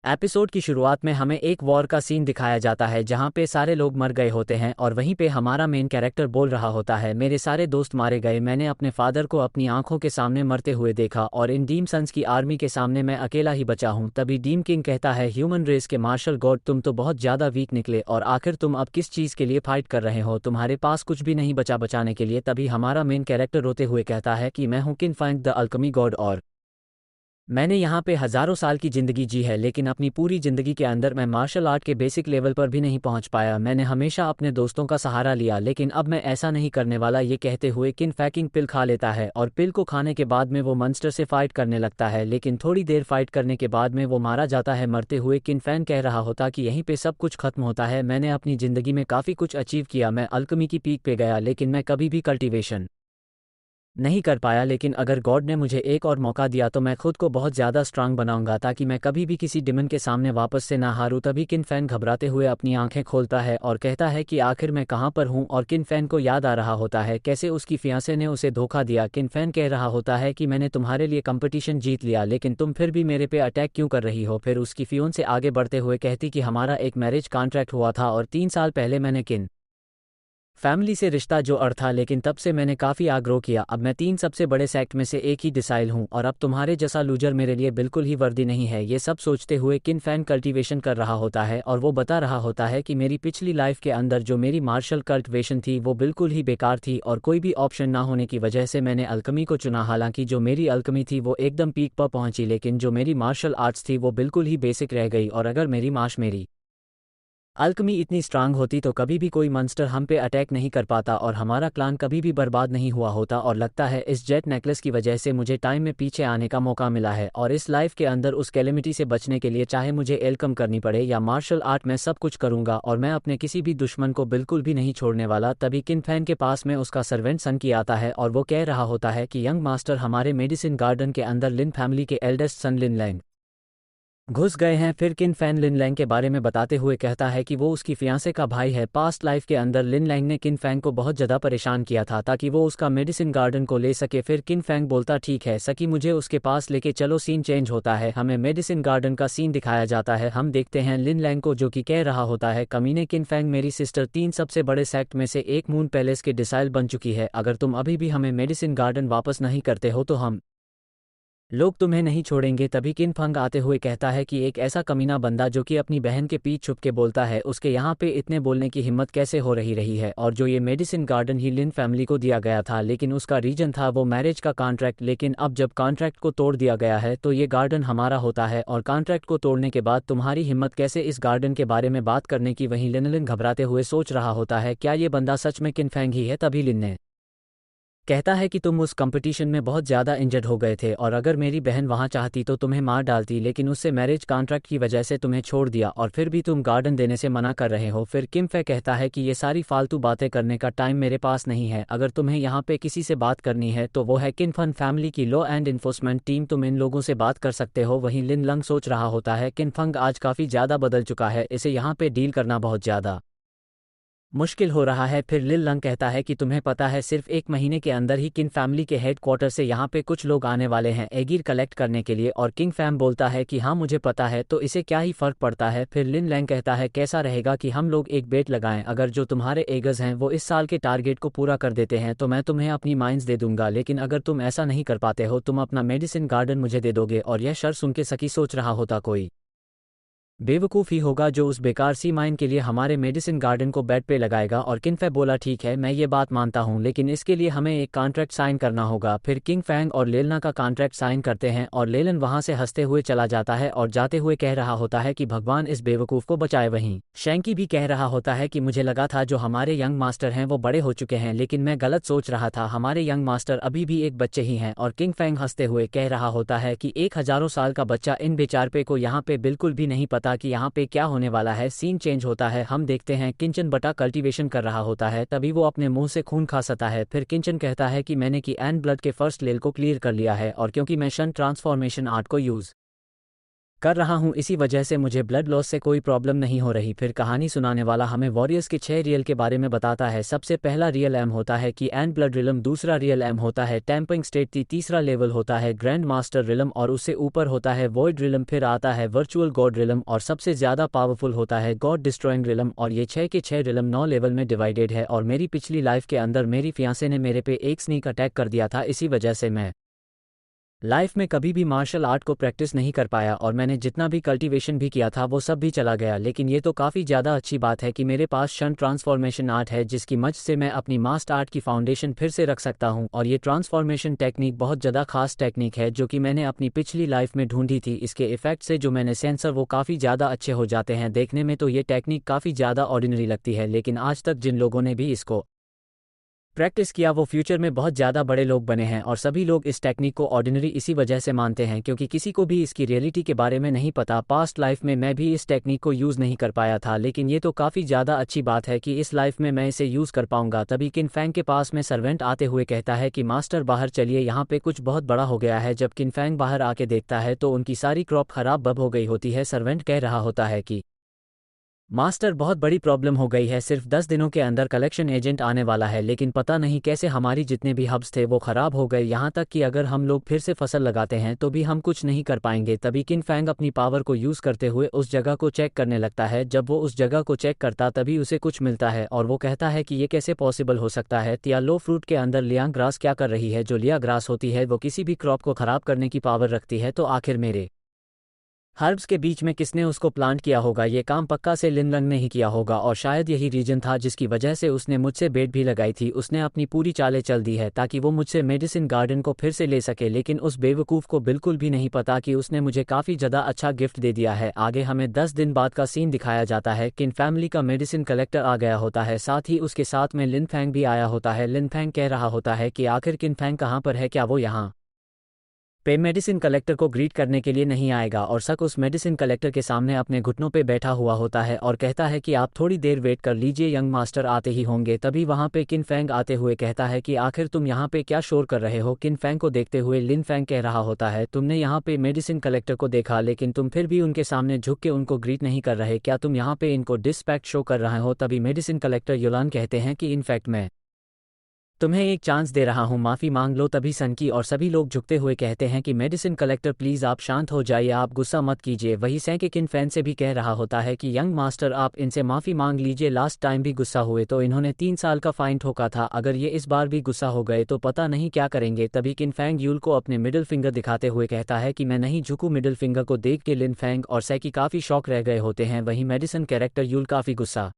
Episode की शुरुआत में हमें एक वॉर का सीन दिखाया जाता है जहां पे सारे लोग मर गए होते हैं और वहीं पे हमारा मेन कैरेक्टर बोल रहा होता है, मेरे सारे दोस्त मारे गए, मैंने अपने फादर को अपनी आंखों के सामने मरते हुए देखा और इन डीम सन्स की आर्मी के सामने मैं अकेला ही बचा हूं। तभी डीम किंग कहता है, ह्यूमन रेस के मार्शल गॉड, तुम तो बहुत ज्यादा वीक निकले और आखिर तुम अब किस चीज के लिए फाइट कर रहे हो, तुम्हारे पास कुछ भी नहीं बचा बचाने के लिए। तभी हमारा मेन कैरेक्टर रोते हुए कहता है कि मैं हूं किन फैंग द अल्केमी गॉड और मैंने यहाँ पे हज़ारों साल की ज़िंदगी जी है, लेकिन अपनी पूरी ज़िंदगी के अंदर मैं मार्शल आर्ट के बेसिक लेवल पर भी नहीं पहुँच पाया। मैंने हमेशा अपने दोस्तों का सहारा लिया, लेकिन अब मैं ऐसा नहीं करने वाला। ये कहते हुए किन फैकिंग पिल खा लेता है और पिल को खाने के बाद में वो मॉन्स्टर से फाइट करने लगता है, लेकिन थोड़ी देर फाइट करने के बाद में वो मारा जाता है। मरते हुए किन फैन कह रहा होता कि यहीं पे सब कुछ खत्म होता है, मैंने अपनी ज़िंदगी में काफ़ी कुछ अचीव किया, मैं अल्केमी की पीक पे गया, लेकिन मैं कभी भी कल्टीवेशन नहीं कर पाया। लेकिन अगर गॉड ने मुझे एक और मौका दिया तो मैं खुद को बहुत ज़्यादा स्ट्रांग बनाऊंगा ताकि मैं कभी भी किसी डिमन के सामने वापस से ना हारूं। तभी किन फैन घबराते हुए अपनी आंखें खोलता है और कहता है कि आखिर मैं कहां पर हूं, और किन फैन को याद आ रहा होता है कैसे उसकी फियांसे ने उसे धोखा दिया। किन फैन कह रहा होता है कि मैंने तुम्हारे लिए कंपटीशन जीत लिया, लेकिन तुम फिर भी मेरे पे अटैक क्यों कर रही हो। फिर उसकी फियोंसे आगे बढ़ते हुए कहती कि हमारा एक मैरिज कॉन्ट्रैक्ट हुआ था और 3 साल पहले मैंने किन फैमिली से रिश्ता जो अड़ था, लेकिन तब से मैंने काफ़ी आग्रह किया। अब मैं 3 सबसे बड़े सेक्ट में से एक ही डिसाइल हूँ और अब तुम्हारे जैसा लूजर मेरे लिए बिल्कुल ही वर्दी नहीं है। ये सब सोचते हुए किन फैन कल्टीवेशन कर रहा होता है और वो बता रहा होता है कि मेरी पिछली लाइफ के अंदर जो मेरी मार्शल कल्टीवेशन थी वो बिल्कुल ही बेकार थी और कोई भी ऑप्शन ना होने की वजह से मैंने अल्केमी को चुना। हालांकि जो मेरी अल्केमी थी वो एकदम पीक पर पहुंची, लेकिन जो मेरी मार्शल आर्ट्स थी वो बिल्कुल ही बेसिक रह गई। और अगर मेरी अल्केमी इतनी स्ट्रांग होती तो कभी भी कोई मॉन्स्टर हम पे अटैक नहीं कर पाता और हमारा क्लान कभी भी बर्बाद नहीं हुआ होता। और लगता है इस जेट नेकलेस की वजह से मुझे टाइम में पीछे आने का मौका मिला है और इस लाइफ के अंदर उस कैलेमिटी से बचने के लिए चाहे मुझे एलकम करनी पड़े या मार्शल आर्ट, मैं सब कुछ करूंगा और मैं अपने किसी भी दुश्मन को बिल्कुल भी नहीं छोड़ने वाला। तभी किन फैन के पास में उसका सर्वेंट सन की आता है और वो कह रहा होता है कि यंग मास्टर, हमारे मेडिसिन गार्डन के अंदर लिन फैमिली के एल्डेस्ट सन लिन लैंग घुस गए हैं। फिर किन फैन लिन लैंग के बारे में बताते हुए कहता है कि वो उसकी फियांसे का भाई है। पास्ट लाइफ के अंदर लिन लैंग ने किन फैंग को बहुत ज़्यादा परेशान किया था ताकि वो उसका मेडिसिन गार्डन को ले सके। फिर किन फैंग बोलता, ठीक है सकी, मुझे उसके पास लेके चलो। सीन चेंज होता है, हमें मेडिसिन गार्डन का सीन दिखाया जाता है। हम देखते हैं लिन लैंग को जो कि कह रहा होता है, कमीने किन फैंग, मेरी सिस्टर 3 सबसे बड़े सेक्ट में से एक मून पैलेस के डिसाइल बन चुकी है। अगर तुम अभी भी हमें मेडिसिन गार्डन वापस नहीं करते हो तो हम लोग तुम्हें नहीं छोड़ेंगे। तभी किन फंग आते हुए कहता है कि एक ऐसा कमीना बंदा जो कि अपनी बहन के पीठ छुप के बोलता है, उसके यहाँ पे इतने बोलने की हिम्मत कैसे हो रही है। और जो ये मेडिसिन गार्डन ही लिन फैमिली को दिया गया था, लेकिन उसका रीजन था वो मैरिज का कॉन्ट्रैक्ट। लेकिन अब जब कॉन्ट्रैक्ट को तोड़ दिया गया है तो ये गार्डन हमारा होता है और कॉन्ट्रैक्ट को तोड़ने के बाद तुम्हारी हिम्मत कैसे इस गार्डन के बारे में बात करने की। वहीं लिन घबराते हुए सोच रहा होता है, क्या ये बंदा सच में किन फैंग ही है। तभी लिन ने कहता है कि तुम उस कंपटीशन में बहुत ज़्यादा इंजर्ड हो गए थे और अगर मेरी बहन वहाँ चाहती तो तुम्हें मार डालती, लेकिन उससे मैरिज कॉन्ट्रैक्ट की वजह से तुम्हें छोड़ दिया और फिर भी तुम गार्डन देने से मना कर रहे हो। फिर किम फे कहता है कि ये सारी फालतू बातें करने का टाइम मेरे पास नहीं है। अगर तुम्हें यहाँ पे किसी से बात करनी है तो वो है किन फन फैमिली की लॉ एंड इन्फोर्समेंट टीम, तुम इन लोगों से बात कर सकते हो। वहीं लिन लंग सोच रहा होता है, किन फंग आज काफ़ी ज़्यादा बदल चुका है, इसे यहाँ पे डील करना बहुत ज़्यादा मुश्किल हो रहा है। फिर लिल लंग कहता है कि तुम्हें पता है सिर्फ 1 महीने के अंदर ही किन फैमिली के हेड क्वार्टर से यहाँ पे कुछ लोग आने वाले हैं एगिर कलेक्ट करने के लिए। और किंग फैम बोलता है कि हाँ मुझे पता है, तो इसे क्या ही फर्क पड़ता है। फिर लिन लैंग कहता है, कैसा रहेगा कि हम लोग एक बेट लगाएं, अगर जो तुम्हारे एगर्स हैं वो इस साल के टारगेट को पूरा कर देते हैं तो मैं तुम्हें अपनी माइंस दे दूंगा, लेकिन अगर तुम ऐसा नहीं कर पाते हो तुम अपना मेडिसिन गार्डन मुझे दे दोगे। और यह शर्त सुन के सकी सोच रहा होता कोई बेवकूफ़ ही होगा जो उस बेकार सी माइन के लिए हमारे मेडिसिन गार्डन को बेड पे लगाएगा। और किनफे बोला, ठीक है मैं ये बात मानता हूँ, लेकिन इसके लिए हमें एक कॉन्ट्रैक्ट साइन करना होगा। फिर किंग फैंग और लेलना का कॉन्ट्रैक्ट साइन करते हैं और लेलन वहाँ से हंसते हुए चला जाता है और जाते हुए कह रहा होता है कि भगवान इस बेवकूफ़ को बचाए। वहीं शैंकी भी कह रहा होता है कि मुझे लगा था जो हमारे यंग मास्टर हैं वो बड़े हो चुके हैं, लेकिन मैं गलत सोच रहा था, हमारे यंग मास्टर अभी भी एक बच्चे ही हैं। और किंग फैंग हंसते हुए कह रहा होता है कि एक हज़ारों साल का बच्चा, इन बेचारपे को यहाँ पे बिल्कुल भी नहीं पता कि यहाँ पे क्या होने वाला है। सीन चेंज होता है, हम देखते हैं किंचन बटा कल्टीवेशन कर रहा होता है। तभी वो अपने मुंह से खून खा सकता है। फिर किंचन कहता है कि मैंने की एंड ब्लड के फर्स्ट लेल को क्लियर कर लिया है और क्योंकि मैं शन ट्रांसफॉर्मेशन आर्ट को यूज़ कर रहा हूँ, इसी वजह से मुझे ब्लड लॉस से कोई प्रॉब्लम नहीं हो रही। फिर कहानी सुनाने वाला हमें वॉरियर्स के 6 रियल के बारे में बताता है। सबसे पहला रियल एम होता है कि एंड ब्लड रिलम, दूसरा रियल एम होता है टेम्पिंग स्टेट, तीसरा लेवल होता है ग्रैंड मास्टर रिलम और उससे ऊपर होता है वॉइड रिलम, फिर आता है वर्चुअल गॉड रिलम और सबसे ज़्यादा पावरफुल होता है गॉड डिस्ट्रॉइंग रिलम। और ये 6 के 6 रिलम 9 लेवल में डिवाइडेड है। और मेरी पिछली लाइफ के अंदर मेरी फियांसे ने मेरे पे एक स्नीक अटैक कर दिया था, इसी वजह से मैं लाइफ में कभी भी मार्शल आर्ट को प्रैक्टिस नहीं कर पाया और मैंने जितना भी कल्टीवेशन भी किया था वो सब भी चला गया। लेकिन ये तो काफ़ी ज़्यादा अच्छी बात है कि मेरे पास शन ट्रांसफॉर्मेशन आर्ट है, जिसकी मदद से मैं अपनी मास्टर आर्ट की फाउंडेशन फिर से रख सकता हूँ। और ये ट्रांसफॉर्मेशन टेक्निक बहुत ज़्यादा खास टेक्निक है जो कि मैंने अपनी पिछली लाइफ में ढूंढी थी। इसके इफेक्ट से जो मैंने सेंसर वो काफ़ी ज़्यादा अच्छे हो जाते हैं। देखने में तो ये टेक्निक काफ़ी ज़्यादा ऑर्डिनरी लगती है, लेकिन आज तक जिन लोगों ने भी इसको प्रैक्टिस किया वो फ्यूचर में बहुत ज़्यादा बड़े लोग बने हैं। और सभी लोग इस टेक्निक को ऑर्डिनरी इसी वजह से मानते हैं क्योंकि किसी को भी इसकी रियलिटी के बारे में नहीं पता। पास्ट लाइफ में मैं भी इस टेक्निक को यूज़ नहीं कर पाया था, लेकिन ये तो काफ़ी ज़्यादा अच्छी बात है कि इस लाइफ में मैं इसे यूज़ कर पाऊंगा। तभी किन फैंग के पास में सर्वेंट आते हुए कहता है कि मास्टर बाहर चलिए, यहाँ पे कुछ बहुत बड़ा हो गया है। जब किन फैंग बाहर आके देखता है तो उनकी सारी क्रॉप खराब बब हो गई होती है। सर्वेंट कह रहा होता है कि मास्टर बहुत बड़ी प्रॉब्लम हो गई है, सिर्फ 10 दिनों के अंदर कलेक्शन एजेंट आने वाला है, लेकिन पता नहीं कैसे हमारी जितने भी हब्स थे वो ख़राब हो गए, यहाँ तक कि अगर हम लोग फिर से फसल लगाते हैं तो भी हम कुछ नहीं कर पाएंगे। तभी किन फैंग अपनी पावर को यूज़ करते हुए उस जगह को चेक करने लगता है। जब वो उस जगह को चेक करता तभी उसे कुछ मिलता है और वो कहता है कि ये कैसे पॉसिबल हो सकता है। तियालो फ्रूट के अंदर लियांग ग्रास क्या कर रही है? जो लिया ग्रास होती है वो किसी भी क्रॉप को ख़राब करने की पावर रखती है। तो आखिर मेरे हर्ब्स के बीच में किसने उसको प्लांट किया होगा? ये काम पक्का से लिन लंग ने ही किया होगा और शायद यही रीजन था जिसकी वजह से उसने मुझसे बेट भी लगाई थी। उसने अपनी पूरी चालें चल दी है ताकि वो मुझसे मेडिसिन गार्डन को फिर से ले सके, लेकिन उस बेवकूफ़ को बिल्कुल भी नहीं पता कि उसने मुझे काफ़ी ज़्यादा अच्छा गिफ्ट दे दिया है। आगे हमें 10 दिन बाद का सीन दिखाया जाता है। किन फैमिली का मेडिसिन कलेक्टर आ गया होता है, साथ ही उसके साथ में लिन फैंग भी आया होता है। लिन फैंग कह रहा होता है कि आखिर किन फैंग कहाँ पर है, क्या वो यहाँ पे मेडिसिन कलेक्टर को ग्रीट करने के लिए नहीं आएगा? और शक उस मेडिसिन कलेक्टर के सामने अपने घुटनों पे बैठा हुआ होता है और कहता है कि आप थोड़ी देर वेट कर लीजिए, यंग मास्टर आते ही होंगे। तभी वहाँ पे किन फैंग आते हुए कहता है कि आखिर तुम यहाँ पे क्या शोर कर रहे हो? किन फैंग को देखते हुए लिन फैंग कह रहा होता है, तुमने यहाँ पे मेडिसिन कलेक्टर को देखा लेकिन तुम फिर भी उनके सामने झुक के उनको ग्रीट नहीं कर रहे, क्या तुम यहाँ पे इनको डिसरिस्पेक्ट शो कर रहे हो? तभी मेडिसिन कलेक्टर योलान कहते हैं कि इनफैक्ट मैं तुम्हें एक चांस दे रहा हूँ, माफ़ी मांग लो। तभी सनकी और सभी लोग झुकते हुए कहते हैं कि मेडिसिन कलेक्टर प्लीज़ आप शांत हो जाइए, आप गुस्सा मत कीजिए। वही सैंके किन फैन से भी कह रहा होता है कि यंग मास्टर आप इनसे माफ़ी मांग लीजिए, लास्ट टाइम भी गुस्सा हुए तो इन्होंने 3 साल का फाइन ठोका था, अगर ये इस बार भी गुस्सा हो गए तो पता नहीं क्या करेंगे। तभी किन फैंग यूल को अपने मिडिल फिंगर दिखाते हुए कहता है कि मैं नहीं झुकूं। मिडिल फिंगर को देख के लिन फैंग और सैकी काफ़ी शौक रह गए होते हैं। वहीं मेडिसिन कैरेक्टर यूल काफ़ी गुस्सा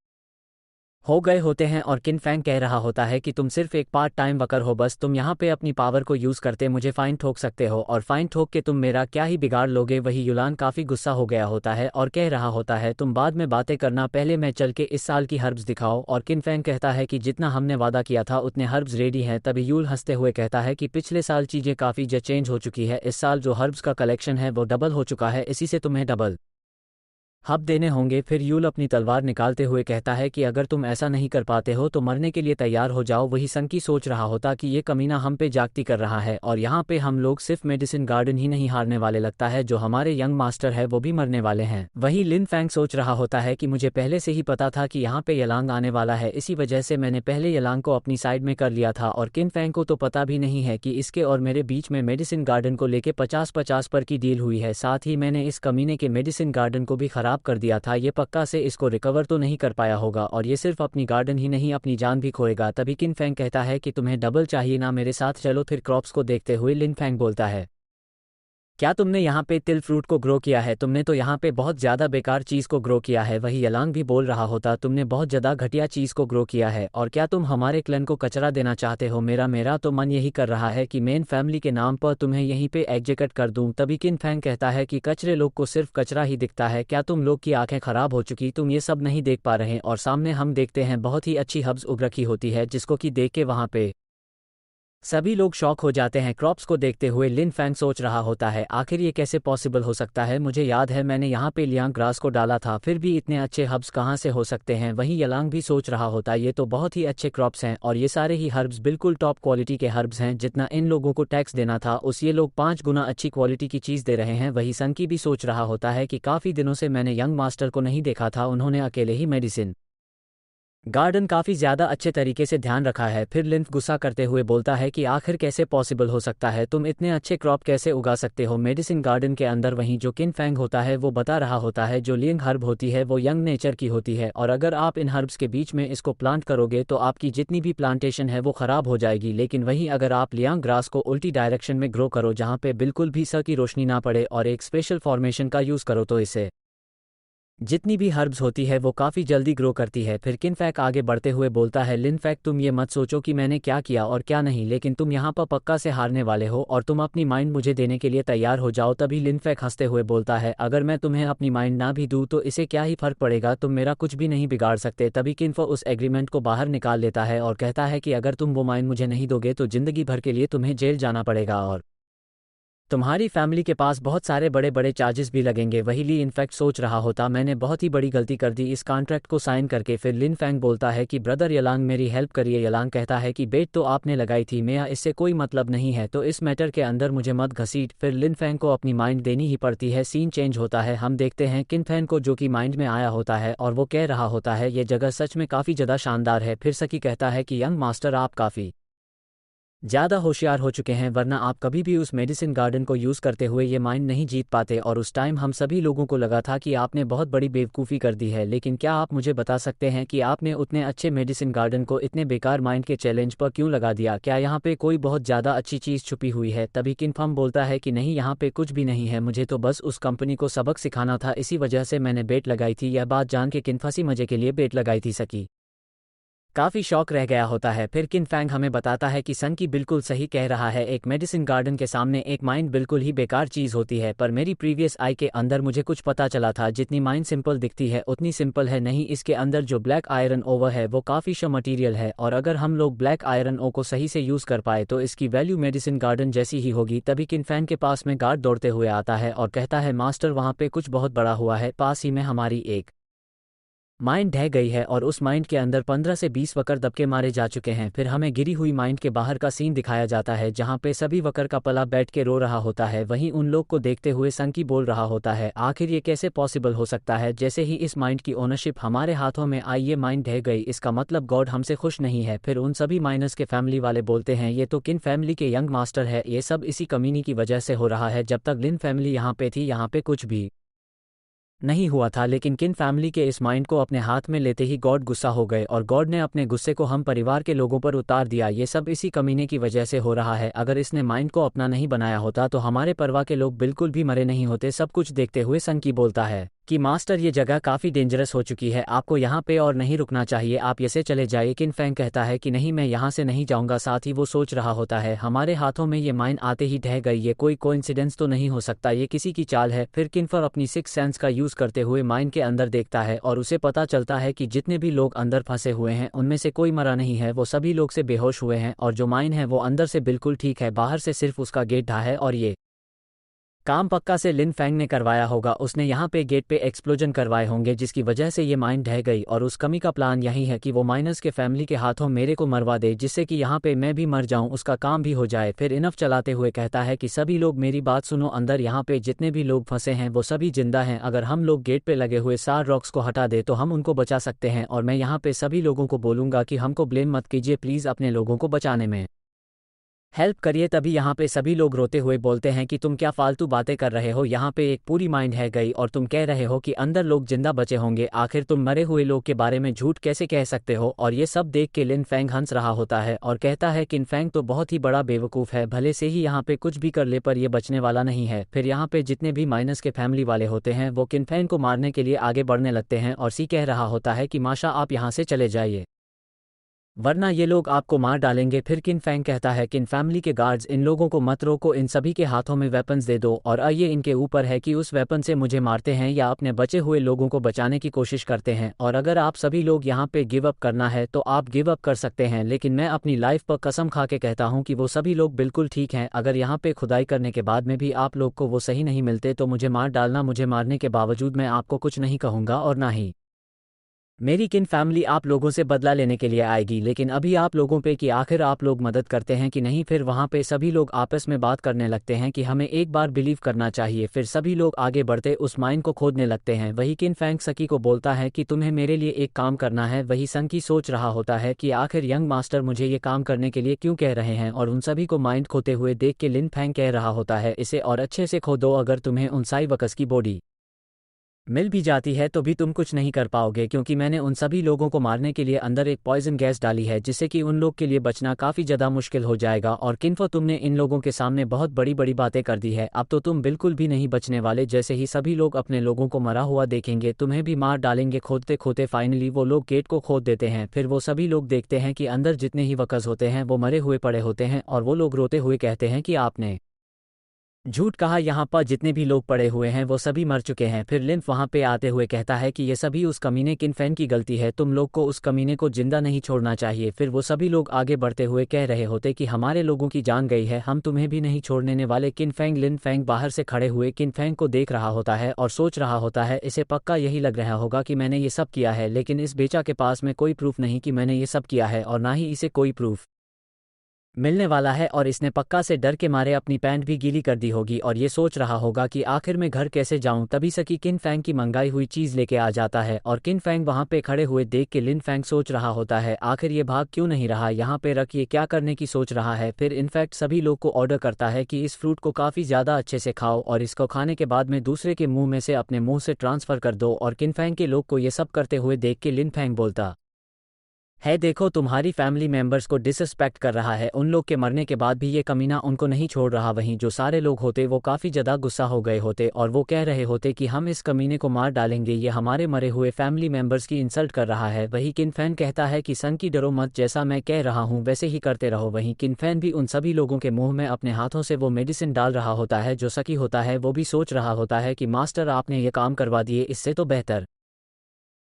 हो गए होते हैं और किन फैंग कह रहा होता है कि तुम सिर्फ एक पार्ट टाइम वर्कर हो, बस तुम यहाँ पे अपनी पावर को यूज़ करते मुझे फ़ाइन ठोक सकते हो और फ़ाइन ठोक के तुम मेरा क्या ही बिगाड़ लोगे। वही युलान काफ़ी गुस्सा हो गया होता है और कह रहा होता है तुम बाद में बातें करना, पहले मैं चल के इस साल की हर्ब्स दिखाओ। और किन फैंग कहता है कि जितना हमने वादा किया था उतने हर्ब्स रेडी हैं। तभी यूल हंसते हुए कहता है कि पिछले साल चीज़ें काफ़ी चेंज हो चुकी है, इस साल जो हर्ब्स का कलेक्शन है वो डबल हो चुका है, इसी से तुम्हें डबल हब देने होंगे। फिर यूल अपनी तलवार निकालते हुए कहता है कि अगर तुम ऐसा नहीं कर पाते हो तो मरने के लिए तैयार हो जाओ। वही संकी सोच रहा होता कि ये कमीना हम पे जागती कर रहा है और यहाँ पे हम लोग सिर्फ मेडिसिन गार्डन ही नहीं हारने वाले, लगता है जो हमारे यंग मास्टर है वो भी मरने वाले हैं। वही लिन फैंग सोच रहा होता है कि मुझे पहले से ही पता था कि यहाँ पे यलांग आने वाला है, इसी वजह से मैंने पहले यलांग को अपनी साइड में कर लिया था और किन फैंग को तो पता भी नहीं है कि इसके और मेरे बीच में मेडिसिन गार्डन को लेके 50-50 पर की डील हुई है। साथ ही मैंने इस कमीने के मेडिसिन गार्डन को भी खराब कर दिया था, ये पक्का से इसको रिकवर तो नहीं कर पाया होगा और ये सिर्फ अपनी गार्डन ही नहीं अपनी जान भी खोएगा। तभी किन फैंग कहता है कि तुम्हें डबल चाहिए ना, मेरे साथ चलो। फिर क्रॉप्स को देखते हुए लिन फैंग बोलता है क्या तुमने यहाँ पे तिल फ्रूट को ग्रो किया है? तुमने तो यहाँ पे बहुत ज़्यादा बेकार चीज़ को ग्रो किया है। वही यलांग भी बोल रहा होता तुमने बहुत ज़्यादा घटिया चीज़ को ग्रो किया है और क्या तुम हमारे क्लन को कचरा देना चाहते हो? मेरा तो मन यही कर रहा है कि मेन फैमिली के नाम पर तुम्हें यहीं पे एग्जीक्यूट कर दूं। तभी किन फैंग कहता है कि कचरे लोग को सिर्फ कचरा ही दिखता है, क्या तुम लोग की आंखें खराब हो चुकी, तुम ये सब नहीं देख पा रहे? और सामने हम देखते हैं बहुत ही अच्छी हब्स उग रखी होती है जिसको कि देख के वहाँ पे सभी लोग शॉक हो जाते हैं क्रॉप्स को देखते हुए। लिन फैंग सोच रहा होता है आखिर ये कैसे पॉसिबल हो सकता है, मुझे याद है मैंने यहाँ पे लियांग ग्रास को डाला था, फिर भी इतने अच्छे हर्ब्स कहाँ से हो सकते हैं। वहीं यलांग भी सोच रहा होता ये तो बहुत ही अच्छे क्रॉप्स हैं और ये सारे ही हर्ब्स बिल्कुल टॉप क्वालिटी के हर्ब्स हैं, जितना इन लोगों को टैक्स देना था उस ये लोग 5 गुना अच्छी क्वालिटी की चीज़ दे रहे हैं। वही संकी भी सोच रहा होता है कि काफ़ी दिनों से मैंने यंग मास्टर को नहीं देखा था, उन्होंने अकेले ही मेडिसिन गार्डन काफ़ी ज़्यादा अच्छे तरीके से ध्यान रखा है। फिर लिंफ गुस्सा करते हुए बोलता है कि आखिर कैसे पॉसिबल हो सकता है, तुम इतने अच्छे क्रॉप कैसे उगा सकते हो मेडिसिन गार्डन के अंदर। वहीं जो किन फैंग होता है वो बता रहा होता है जो लिंग हर्ब होती है वो यंग नेचर की होती है और अगर आप इन हर्ब्स के बीच में इसको प्लांट करोगे तो आपकी जितनी भी प्लांटेशन है वो ख़राब हो जाएगी। लेकिन वहीं अगर आप लियांग ग्रास को उल्टी डायरेक्शन में ग्रो करो जहाँ पे बिल्कुल भी स की रोशनी ना पड़े और एक स्पेशल फॉर्मेशन का यूज़ करो तो इसे जितनी भी हर्ब्स होती है वो काफ़ी जल्दी ग्रो करती है। फिर किनफैक आगे बढ़ते हुए बोलता है लिनफैक तुम ये मत सोचो कि मैंने क्या किया और क्या नहीं, लेकिन तुम यहाँ पर पक्का से हारने वाले हो और तुम अपनी माइंड मुझे देने के लिए तैयार हो जाओ। तभी लिनफैक हंसते हुए बोलता है अगर मैं तुम्हें अपनी माइंड ना भी दूँ तो इसे क्या ही फर्क पड़ेगा, तुम मेरा कुछ भी नहीं बिगाड़ सकते। तभी किनफो उस एग्रीमेंट को बाहर निकाल लेता है और कहता है कि अगर तुम वो माइंड मुझे नहीं दोगे तो ज़िंदगी भर के लिए तुम्हें जेल जाना पड़ेगा और तुम्हारी फैमिली के पास बहुत सारे बड़े बड़े चार्जेस भी लगेंगे। वही ली इनफैक्ट सोच रहा होता मैंने बहुत ही बड़ी गलती कर दी इस कॉन्ट्रैक्ट को साइन करके। फिर लिन फैंग बोलता है कि ब्रदर यलांग मेरी हेल्प करिए। यलांग कहता है कि बेट तो आपने लगाई थी, मेरा इससे कोई मतलब नहीं है, तो इस मैटर के अंदर मुझे मत घसीट। फिर लिन फैंग को अपनी माइंड देनी ही पड़ती है। सीन चेंज होता है, हम देखते हैं किन फैंग को जो कि माइंड में आया होता है और वो कह रहा होता है ये जगह सच में काफ़ी ज़्यादा शानदार है। फिर सकी कहता है कि यंग मास्टर आप काफ़ी ज़्यादा होशियार हो चुके हैं, वरना आप कभी भी उस मेडिसिन गार्डन को यूज़ करते हुए ये माइंड नहीं जीत पाते और उस टाइम हम सभी लोगों को लगा था कि आपने बहुत बड़ी बेवकूफ़ी कर दी है। लेकिन क्या आप मुझे बता सकते हैं कि आपने उतने अच्छे मेडिसिन गार्डन को इतने बेकार माइंड के चैलेंज पर क्यों लगा दिया? क्या यहाँ पे कोई बहुत ज़्यादा अच्छी चीज़ छुपी हुई है? तभी किनफर्म बोलता है कि नहीं, यहाँ पे कुछ भी नहीं है, मुझे तो बस उस कंपनी को सबक सिखाना था, इसी वजह से मैंने बेट लगाई थी। यह बात जान के किनफसी मज़े के लिए बेट लगाई थी। सकी काफ़ी शौक रह गया होता है। फिर किन फैंग हमें बताता है कि सन की बिल्कुल सही कह रहा है, एक मेडिसिन गार्डन के सामने एक माइंड बिल्कुल ही बेकार चीज़ होती है। पर मेरी प्रीवियस आई के अंदर मुझे कुछ पता चला था, जितनी माइंड सिंपल दिखती है उतनी सिंपल है नहीं। इसके अंदर जो ब्लैक आयरन ओवर है वो काफ़ी शो मटीरियल है और अगर हम लोग ब्लैक आयरन ओ को सही से यूज़ कर पाए तो इसकी वैल्यू मेडिसिन गार्डन जैसी ही होगी। तभी किन फैंग के पास में गार्ड दौड़ते हुए आता है और कहता है मास्टर वहाँ पे कुछ बहुत बड़ा हुआ है, पास ही में हमारी एक माइंड ढह गई है और उस माइंड के अंदर 15 से 20 वकर दबके मारे जा चुके हैं। फिर हमें गिरी हुई माइंड के बाहर का सीन दिखाया जाता है जहां पे सभी वकर का पला बैठ के रो रहा होता है। वहीं उन लोग को देखते हुए संकी बोल रहा होता है आखिर ये कैसे पॉसिबल हो सकता है, जैसे ही इस माइंड की ओनरशिप हमारे हाथों में आई ये माइंड ढह गई, इसका मतलब गॉड हमसे खुश नहीं है। फिर उन सभी माइनस के फैमिली वाले बोलते हैं ये तो किन फैमिली के यंग मास्टर है, ये सब इसी कमीनी की वजह से हो रहा है, जब तक लिन फैमिली यहाँ पे थी यहाँ पे कुछ भी नहीं हुआ था। लेकिन किन फैमिली के इस माइंड को अपने हाथ में लेते ही गॉड गुस्सा हो गए और गॉड ने अपने गुस्से को हम परिवार के लोगों पर उतार दिया। ये सब इसी कमीने की वजह से हो रहा है, अगर इसने माइंड को अपना नहीं बनाया होता तो हमारे परिवार के लोग बिल्कुल भी मरे नहीं होते। सब कुछ देखते हुए संकी बोलता है कि मास्टर ये जगह काफ़ी डेंजरस हो चुकी है, आपको यहाँ पे और नहीं रुकना चाहिए, आप ऐसे चले जाइए। किन फैंग कहता है कि नहीं मैं यहाँ से नहीं जाऊँगा। साथ ही वो सोच रहा होता है हमारे हाथों में ये माइन आते ही ढह गई, ये कोई कोइंसिडेंस तो नहीं हो सकता, ये किसी की चाल है। फिर किनफर अपनी सिक्स सेंस का यूज़ करते हुए माइन के अंदर देखता है और उसे पता चलता है कि जितने भी लोग अंदर फंसे हुए हैं उनमें से कोई मरा नहीं है, वो सभी लोग से बेहोश हुए हैं और जो माइन है वो अंदर से बिल्कुल ठीक है, बाहर से सिर्फ उसका गेट ढहा है और ये काम पक्का से लिन फैंग ने करवाया होगा। उसने यहाँ पे गेट पे एक्सप्लोजन करवाए होंगे जिसकी वजह से ये माइन ढह गई और उस कमी का प्लान यही है कि वो माइनस के फैमिली के हाथों मेरे को मरवा दे, जिससे कि यहाँ पे मैं भी मर जाऊँ, उसका काम भी हो जाए। फिर इनफ चलाते हुए कहता है कि सभी लोग मेरी बात सुनो, अंदर यहाँ पे जितने भी लोग फंसे हैं वो सभी जिंदा हैं, अगर हम लोग गेट पे लगे हुए सार रॉक्स को हटा दे तो हम उनको बचा सकते हैं और मैं यहाँ पे सभी लोगों को बोलूँगा कि हमको ब्लेम मत कीजिए, प्लीज़ अपने लोगों को बचाने में हेल्प करिए। तभी यहाँ पे सभी लोग रोते हुए बोलते हैं कि तुम क्या फालतू बातें कर रहे हो, यहाँ पे एक पूरी माइंड है गई और तुम कह रहे हो कि अंदर लोग जिंदा बचे होंगे, आखिर तुम मरे हुए लोग के बारे में झूठ कैसे कह सकते हो। और ये सब देख के लिन फैंग हंस रहा होता है और कहता है कि फैंग तो बहुत ही बड़ा बेवकूफ़ है, भले से ही यहाँ पे कुछ भी कर ले पर यह बचने वाला नहीं है। फिर यहाँ पे जितने भी माइनस के फैमिली वाले होते हैं वो किन फैंग को मारने के लिए आगे बढ़ने लगते हैं और सी कह रहा होता है कि माशा आप यहाँ से चले जाइए। वरना ये लोग आपको मार डालेंगे। फिर किन फैंग कहता है किन फैमिली के गार्ड्स, इन लोगों को मत रोको, इन सभी के हाथों में वेपन्स दे दो और ये इनके ऊपर है कि उस वेपन से मुझे मारते हैं या अपने बचे हुए लोगों को बचाने की कोशिश करते हैं। और अगर आप सभी लोग यहाँ पे गिव अप करना है तो आप गिव अप कर सकते हैं, लेकिन मैं अपनी लाइफ पर कसम खा के कहता हूँ कि वो सभी लोग बिल्कुल ठीक हैं। अगर यहाँ पे खुदाई करने के बाद में भी आप लोग को वो सही नहीं मिलते तो मुझे मार डालना। मुझे मारने के बावजूद मैं आपको कुछ नहीं कहूँगा और ना ही मेरी किन फैमिली आप लोगों से बदला लेने के लिए आएगी। लेकिन अभी आप लोगों पे कि आखिर आप लोग मदद करते हैं कि नहीं। फिर वहाँ पे सभी लोग आपस में बात करने लगते हैं कि हमें एक बार बिलीव करना चाहिए। फिर सभी लोग आगे बढ़ते उस माइन को खोदने लगते हैं। वही किन फैंग सकी को बोलता है कि तुम्हें मेरे लिए एक काम करना है। वही संकी सोच रहा होता है कि आखिर यंग मास्टर मुझे ये काम करने के लिए क्यों कह रहे हैं। और उन सभी को माइंड खोते हुए देख के लिन फैंग कह रहा होता है इसे और अच्छे से खोदो, अगर तुम्हें उन साई वकस की बॉडी मिल भी जाती है तो भी तुम कुछ नहीं कर पाओगे, क्योंकि मैंने उन सभी लोगों को मारने के लिए अंदर एक पॉइजन गैस डाली है जिससे कि उन लोग के लिए बचना काफ़ी ज़्यादा मुश्किल हो जाएगा। और किन्फो तुमने इन लोगों के सामने बहुत बड़ी बड़ी बातें कर दी है, अब तो तुम बिल्कुल भी नहीं बचने वाले। जैसे ही सभी लोग अपने लोगों को मरा हुआ देखेंगे तुम्हें भी मार डालेंगे। खोदते खोदते फाइनली वो लोग गेट को खोद देते हैं। फिर वो सभी लोग देखते हैं कि अंदर जितने ही वकस होते हैं वो मरे हुए पड़े होते हैं और वो लोग रोते हुए कहते हैं कि आपने झूठ कहा, यहाँ पर जितने भी लोग पड़े हुए हैं वो सभी मर चुके हैं। फिर लिम्फ वहाँ पे आते हुए कहता है कि ये सभी उस कमीने किन फैन की गलती है, तुम लोग को उस कमीने को जिंदा नहीं छोड़ना चाहिए। फिर वो सभी लोग आगे बढ़ते हुए कह रहे होते कि हमारे लोगों की जान गई है, हम तुम्हें भी नहीं छोड़ने वाले। किन फैंग लिन फैंग बाहर से खड़े हुए किन फैंग को देख रहा होता है और सोच रहा होता है इसे पक्का यही लग रहा होगा कि मैंने ये सब किया है, लेकिन इस बेचा के पास में कोई प्रूफ नहीं कि मैंने ये सब किया है और ना ही इसे कोई प्रूफ मिलने वाला है। और इसने पक्का से डर के मारे अपनी पैंट भी गीली कर दी होगी और ये सोच रहा होगा कि आखिर मैं घर कैसे जाऊं। तभी सकी किन फैंग की मंगाई हुई चीज़ लेके आ जाता है और किन फैंग वहां पे खड़े हुए देख के लिन फैंग सोच रहा होता है आखिर ये भाग क्यों नहीं रहा, यहाँ पे रख ये क्या करने की सोच रहा है। फिर इनफैक्ट सभी लोग को ऑर्डर करता है कि इस फ्रूट को काफ़ी ज़्यादा अच्छे से खाओ और इसको खाने के बाद में दूसरे के मुंह में से अपने मुंह से ट्रांसफ़र कर दो। और किन फैंग के लोग को ये सब करते हुए देख के लिन फैंग बोलता है देखो तुम्हारी फैमिली मेंबर्स को डिसरिस्पेक्ट कर रहा है, उन लोग के मरने के बाद भी ये कमीना उनको नहीं छोड़ रहा। वहीं जो सारे लोग होते वो काफ़ी ज़्यादा गुस्सा हो गए होते और वो कह रहे होते कि हम इस कमीने को मार डालेंगे, ये हमारे मरे हुए फैमिली मेंबर्स की इंसल्ट कर रहा है। वही किन फैन कहता है कि सन की डरो मत, जैसा मैं कह रहा हूँ वैसे ही करते रहो। वहीं किन फैन भी उन सभी लोगों के मुंह में अपने हाथों से वो मेडिसिन डाल रहा होता है। जो सकी होता है वो भी सोच रहा होता है कि मास्टर आपने ये काम करवा दिए, इससे तो बेहतर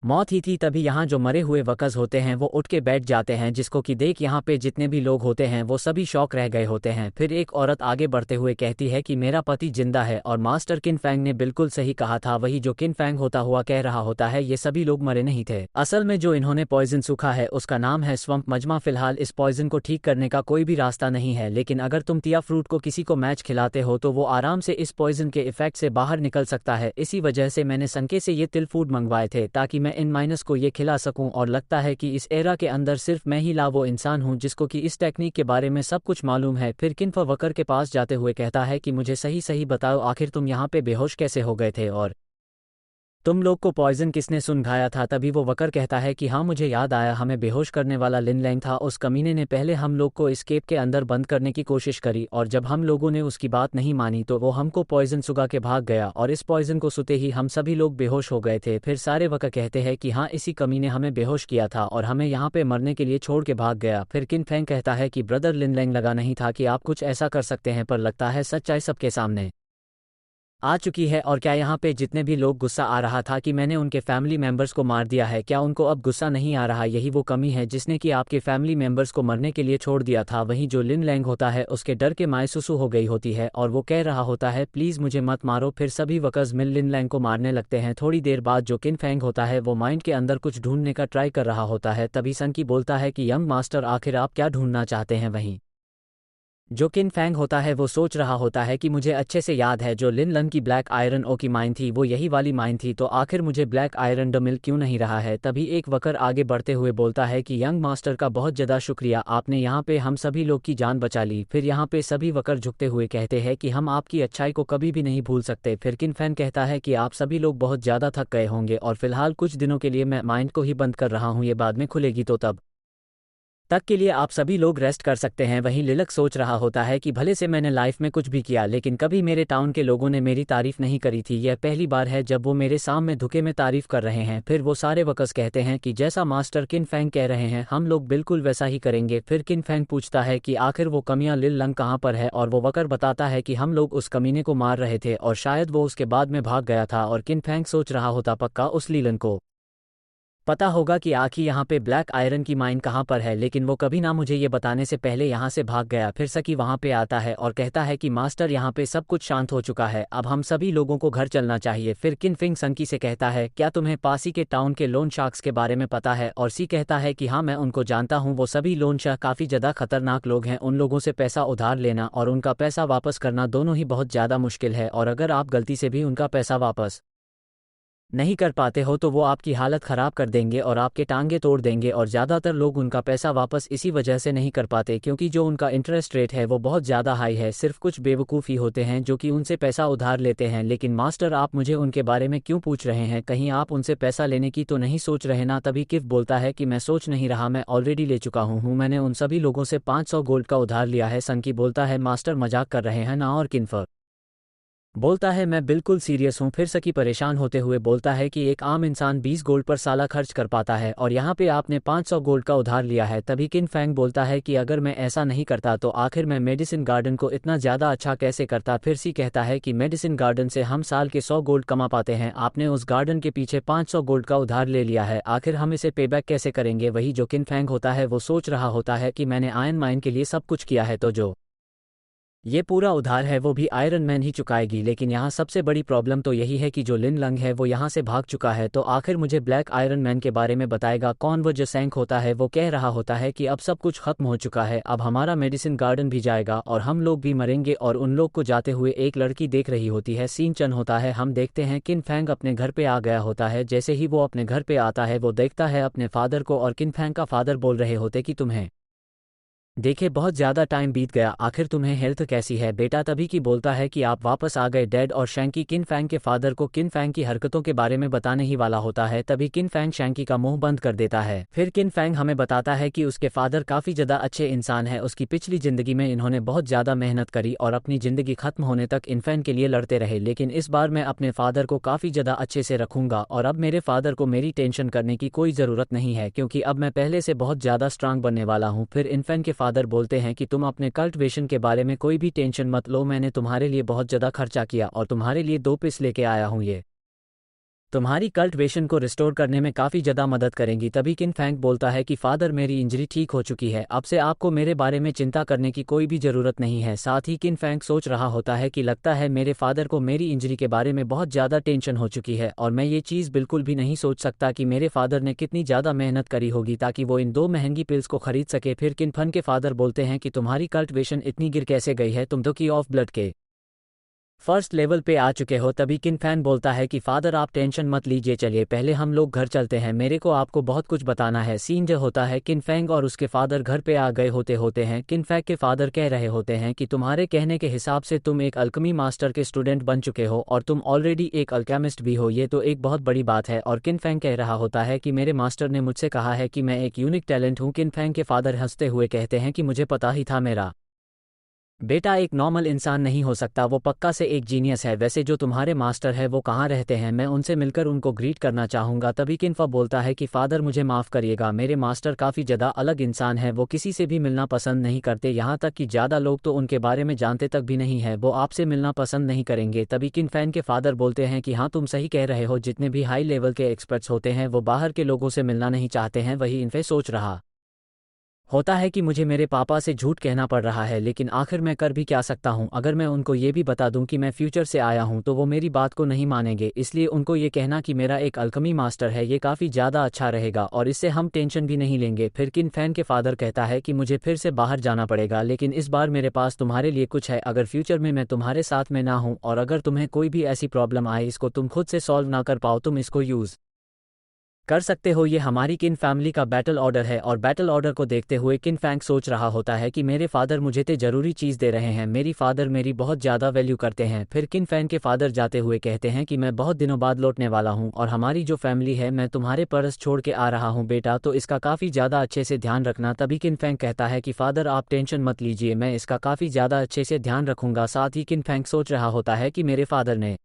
मौत ही थी। तभी यहाँ जो मरे हुए वकस होते हैं वो उठ के बैठ जाते हैं, जिसको कि देख यहाँ पे जितने भी लोग होते हैं वो सभी शौक रह गए होते हैं। फिर एक औरत आगे बढ़ते हुए कहती है कि मेरा पति जिंदा है और मास्टर किन फैंग ने बिल्कुल सही कहा था। वही जो किन फैंग होता हुआ कह रहा होता है ये सभी लोग मरे नहीं थे, असल में जो इन्होंने पॉइजन सूखा है उसका नाम है स्वम्प मजमा। फिलहाल इस पॉइजन को ठीक करने का कोई भी रास्ता नहीं है, लेकिन अगर तुम तिया फ्रूट को किसी को मैच खिलाते हो तो वो आराम से इस पॉइजन के इफेक्ट से बाहर निकल सकता है। इसी वजह से मैंने संके से ये तिल फूड मंगवाए थे ताकि मैं इन माइनस को ये खिला सकूं। और लगता है कि इस एरा के अंदर सिर्फ मैं ही ला वो इंसान हूं जिसको कि इस टेक्निक के बारे में सब कुछ मालूम है। फिर किन्फ वकर के पास जाते हुए कहता है कि मुझे सही सही बताओ आखिर तुम यहाँ पे बेहोश कैसे हो गए थे और तुम लोग को पॉइजन किसने सुनघाया था। तभी वो वकर कहता है कि हाँ मुझे याद आया, हमें बेहोश करने वाला लिन लैंग था। उस कमीने ने पहले हम लोग को स्केप के अंदर बंद करने की कोशिश करी और जब हम लोगों ने उसकी बात नहीं मानी तो वो हमको पॉइजन सुगा के भाग गया और इस पॉइजन को सुते ही हम सभी लोग बेहोश हो गए थे। फिर सारे वकर कहते हैं कि हाँ इसी कमीने हमें बेहोश किया था और हमें यहाँ पे मरने के लिए छोड़ के भाग गया। फिर किन फैंग कहता है कि ब्रदर लिन लैंग लगा नहीं था कि आप कुछ ऐसा कर सकते हैं, पर लगता है सच्चाई सबके सामने आ चुकी है। और क्या यहाँ पे जितने भी लोग गुस्सा आ रहा था कि मैंने उनके फैमिली मेंबर्स को मार दिया है, क्या उनको अब गुस्सा नहीं आ रहा। यही वो कमी है जिसने कि आपके फैमिली मेंबर्स को मरने के लिए छोड़ दिया था। वहीं जो लिन लैंग होता है उसके डर के माए सुसु हो गई होती है और वो कह रहा होता है प्लीज़ मुझे मत मारो। फिर सभी वकर्स मिल लिन लैंग को मारने लगते हैं। थोड़ी देर बाद जो किन फैंग होता है वो माइंड के अंदर कुछ ढूंढने का ट्राई कर रहा होता है। तभी सन की बोलता है कि यंग मास्टर आखिर आप क्या ढूंढना चाहते हैं। वहीं जो किन फैंग होता है वो सोच रहा होता है कि मुझे अच्छे से याद है जो लिन लन की ब्लैक आयरन ओ की माइन थी वो यही वाली माइन थी, तो आखिर मुझे ब्लैक आयरन ड मिल क्यों नहीं रहा है। तभी एक वकर आगे बढ़ते हुए बोलता है कि यंग मास्टर का बहुत ज़्यादा शुक्रिया, आपने यहाँ पे हम सभी लोग की जान बचा ली। फिर यहाँ पे सभी वकर झुकते हुए कहते हैं कि हम आपकी अच्छाई को कभी भी नहीं भूल सकते। फिर किन फैन कहता है कि आप सभी लोग बहुत ज़्यादा थक गए होंगे और फिलहाल कुछ दिनों के लिए मैं माइंड को ही बंद कर रहा हूँ, ये बाद में खुलेगी तो तब तक के लिए आप सभी लोग रेस्ट कर सकते हैं। वहीं लिलक सोच रहा होता है कि भले से मैंने लाइफ में कुछ भी किया लेकिन कभी मेरे टाउन के लोगों ने मेरी तारीफ नहीं करी थी। यह पहली बार है जब वो मेरे सामने धुके में तारीफ कर रहे हैं। फिर वो सारे वकस कहते हैं कि जैसा मास्टर किन फैंग कह रहे हैं हम लोग बिल्कुल वैसा ही करेंगे। फिर किन फैंग पूछता है कि आखिर वो कमियां लिल लंग कहाँ पर है, और वो वकर बताता है कि हम लोग उस कमीने को मार रहे थे और शायद वो उसके बाद में भाग गया था। और किन फैंग सोच रहा होता पक्का उस लीलन को पता होगा कि आखिर यहाँ पे ब्लैक आयरन की माइन कहाँ पर है, लेकिन वो कभी ना मुझे ये बताने से पहले यहाँ से भाग गया। फिर सकी वहाँ पे आता है और कहता है कि मास्टर यहाँ पे सब कुछ शांत हो चुका है, अब हम सभी लोगों को घर चलना चाहिए। फिर किन फिंग संकी से कहता है क्या तुम्हें पासी के टाउन के लोन शार्क्स के बारे में पता है, और सी कहता है कि हाँ मैं उनको जानता हूँ। वो सभी लोन शार्क काफ़ी ज़्यादा खतरनाक लोग हैं। उन लोगों से पैसा उधार लेना और उनका पैसा वापस करना दोनों ही बहुत ज़्यादा मुश्किल है, और अगर आप गलती से भी उनका पैसा वापस नहीं कर पाते हो तो वो आपकी हालत ख़राब कर देंगे और आपके टांगे तोड़ देंगे। और ज़्यादातर लोग उनका पैसा वापस इसी वजह से नहीं कर पाते क्योंकि जो उनका इंटरेस्ट रेट है वो बहुत ज़्यादा हाई है। सिर्फ कुछ बेवकूफ़ ही होते हैं जो कि उनसे पैसा उधार लेते हैं। लेकिन मास्टर आप मुझे उनके बारे में क्यों पूछ रहे हैं, कहीं आप उनसे पैसा लेने की तो नहीं सोच रहे ना। तभी किफ बोलता है कि मैं सोच नहीं रहा, मैं ऑलरेडी ले चुका हूँ। मैंने उन सभी लोगों से 500 गोल्ड का उधार लिया है। संकी बोलता है मास्टर मजाक कर रहे हैं ना, और किन्फर बोलता है मैं बिल्कुल सीरियस हूँ। फिर सकी परेशान होते हुए बोलता है कि एक आम इंसान 20 गोल्ड पर साला खर्च कर पाता है और यहाँ पे आपने 500 गोल्ड का उधार लिया है। तभी किन फैंग बोलता है कि अगर मैं ऐसा नहीं करता तो आखिर मैं मेडिसिन गार्डन को इतना ज़्यादा अच्छा कैसे करता। फिर सी कहता है कि मेडिसिन गार्डन से हम साल के 100 गोल्ड कमा पाते हैं, आपने उस गार्डन के पीछे 500 गोल्ड का उधार ले लिया है, आखिर हम इसे पेबैक कैसे करेंगे। वही जो किन फैंग होता है वो सोच रहा होता है कि मैंने आयरन माइन के लिए सब कुछ किया है तो जो ये पूरा उधार है वो भी आयरन मैन ही चुकाएगी। लेकिन यहाँ सबसे बड़ी प्रॉब्लम तो यही है कि जो लिन लंग है वो यहाँ से भाग चुका है, तो आखिर मुझे ब्लैक आयरन मैन के बारे में बताएगा कौन। वो जो सैंक होता है वो कह रहा होता है कि अब सब कुछ खत्म हो चुका है, अब हमारा मेडिसिन गार्डन भी जाएगा और हम लोग भी मरेंगे। और उन लोग को जाते हुए एक लड़की देख रही होती है। सीन चन होता है। हम देखते हैं किन फैंग अपने घर पे आ गया होता है। जैसे ही वो अपने घर पे आता है वो देखता है अपने फादर को, और किन फैंग का फादर बोल रहे होते कि तुम्हें देखे बहुत ज़्यादा टाइम बीत गया, आखिर तुम्हें हेल्थ कैसी है बेटा। तभी की बोलता है कि आप वापस आ गए डैड। और शैंकी किन फैंग के फादर को किन फैंग की हरकतों के बारे में बताने ही वाला होता है। तभी किन फैंग शैंकी का मुंह बंद कर देता है। फिर किन फैंग हमें बताता है कि उसके फादर काफ़ी ज़्यादा अच्छे इंसान है। उसकी पिछली ज़िंदगी में इन्होंने बहुत ज़्यादा मेहनत करी और अपनी ज़िंदगी खत्म होने तक इनफैन के लिए लड़ते रहे। लेकिन इस बार मैं अपने फादर को काफ़ी ज़्यादा अच्छे से रखूंगा और अब मेरे फादर को मेरी टेंशन करने की कोई ज़रूरत नहीं है क्योंकि अब मैं पहले से बहुत ज़्यादा स्ट्रांग बनने वाला हूँ। फिर इनफैन के फादर बोलते हैं कि तुम अपने कल्टिवेशन के बारे में कोई भी टेंशन मत लो, मैंने तुम्हारे लिए बहुत ज़्यादा खर्चा किया और तुम्हारे लिए 2 पीस लेके आया हूँ, ये तुम्हारी कल्टिवेशन को रिस्टोर करने में काफ़ी ज़्यादा मदद करेंगी। तभी किन फैंग बोलता है कि फादर मेरी इंजरी ठीक हो चुकी है, अब से आपको मेरे बारे में चिंता करने की कोई भी ज़रूरत नहीं है। साथ ही किन फैंग सोच रहा होता है कि लगता है मेरे फादर को मेरी इंजरी के बारे में बहुत ज़्यादा टेंशन हो चुकी है और मैं ये चीज़ बिल्कुल भी नहीं सोच सकता कि मेरे फादर ने कितनी ज़्यादा मेहनत करी होगी ताकि वो इन 2 महंगी पिल्स को खरीद सके। फिर किन फन के फादर बोलते हैं कि तुम्हारी कल्टिवेशन इतनी गिर कैसे गई है, तुम तो की ऑफ ब्लड के फर्स्ट लेवल पे आ चुके हो। तभी किन फैन बोलता है कि फादर आप टेंशन मत लीजिए, चलिए पहले हम लोग घर चलते हैं, मेरे को आपको बहुत कुछ बताना है। सीन जो होता है किन फैंग और उसके फादर घर पे आ गए होते हैं। किन फैंग के फादर कह रहे होते हैं कि तुम्हारे कहने के हिसाब से तुम एक अल्केमी मास्टर के स्टूडेंट बन चुके हो और तुम ऑलरेडी एक अल्केमिस्ट भी हो, ये तो एक बहुत बड़ी बात है। और किन फैंग कह रहा होता है कि मेरे मास्टर ने मुझसे कहा है कि मैं एक यूनिक टैलेंट हूँ। किन फैंग के फादर हंसते हुए कहते हैं कि मुझे पता ही था, मेरा बेटा एक नॉर्मल इंसान नहीं हो सकता, वो पक्का से एक जीनियस है। वैसे जो तुम्हारे मास्टर है वो कहाँ रहते हैं, मैं उनसे मिलकर उनको ग्रीट करना चाहूँगा। तभी किन्फा बोलता है कि फादर मुझे माफ़ करिएगा, मेरे मास्टर काफ़ी ज़्यादा अलग इंसान है, वो किसी से भी मिलना पसंद नहीं करते, यहाँ तक कि ज़्यादा लोग तो उनके बारे में जानते तक भी नहीं है, वो आपसे मिलना पसंद नहीं करेंगे। तभी किन फैन के फादर बोलते हैं कि हाँ तुम सही कह रहे हो, जितने भी हाई लेवल के एक्सपर्ट्स होते हैं वो बाहर के लोगों से मिलना नहीं चाहते हैं। वही इनफे सोच रहा होता है कि मुझे मेरे पापा से झूठ कहना पड़ रहा है, लेकिन आखिर मैं कर भी क्या सकता हूँ। अगर मैं उनको ये भी बता दूं कि मैं फ्यूचर से आया हूँ तो वो मेरी बात को नहीं मानेंगे, इसलिए उनको ये कहना कि मेरा एक अल्केमी मास्टर है ये काफ़ी ज़्यादा अच्छा रहेगा और इससे हम टेंशन भी नहीं लेंगे। फिर किन फैन के फादर कहता है कि मुझे फिर से बाहर जाना पड़ेगा, लेकिन इस बार मेरे पास तुम्हारे लिए कुछ है। अगर फ्यूचर में मैं तुम्हारे साथ में ना हूँ और अगर तुम्हें कोई भी ऐसी प्रॉब्लम आए इसको तुम खुद से सॉल्व ना कर पाओ, तुम इसको यूज़ कर सकते हो। ये हमारी किन फैमिली का बैटल ऑर्डर है। और बैटल ऑर्डर को देखते हुए किन फैंग सोच रहा होता है कि मेरे फादर मुझे ते जरूरी चीज़ दे रहे हैं, मेरी फादर मेरी बहुत ज़्यादा वैल्यू करते हैं। फिर किन फैन के फादर जाते हुए कहते हैं कि मैं बहुत दिनों बाद लौटने वाला हूँ और हमारी जो फैमिली है मैं तुम्हारे परस छोड़ के आ रहा हूँ बेटा, तो इसका काफ़ी ज़्यादा अच्छे से ध्यान रखना। तभी किन फैंग कहता है कि फादर आप टेंशन मत लीजिए, मैं इसका काफ़ी ज़्यादा अच्छे से ध्यान रखूंगा। साथ ही किन फैंग सोच रहा होता है कि मेरे फादर ने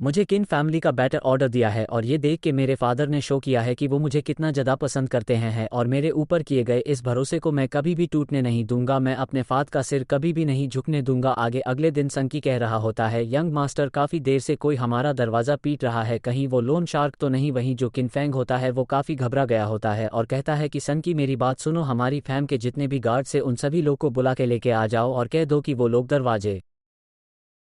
मुझे किन फैमिली का बैटर ऑर्डर दिया है और ये देख के मेरे फादर ने शो किया है कि वो मुझे कितना ज़्यादा पसंद करते हैं और मेरे ऊपर किए गए इस भरोसे को मैं कभी भी टूटने नहीं दूंगा, मैं अपने फाद का सिर कभी भी नहीं झुकने दूंगा। आगे अगले दिन संकी कह रहा होता है यंग मास्टर काफ़ी देर से कोई हमारा दरवाज़ा पीट रहा है, कहीं वो लोन शार्क तो नहीं। वहीं जो किनफैंग होता है वो काफ़ी घबरा गया होता है और कहता है कि संकी मेरी बात सुनो, हमारी फैम के जितने भी गार्ड से उन सभी लोग को बुला के लेके आ जाओ और कह दो कि वो लोग दरवाजे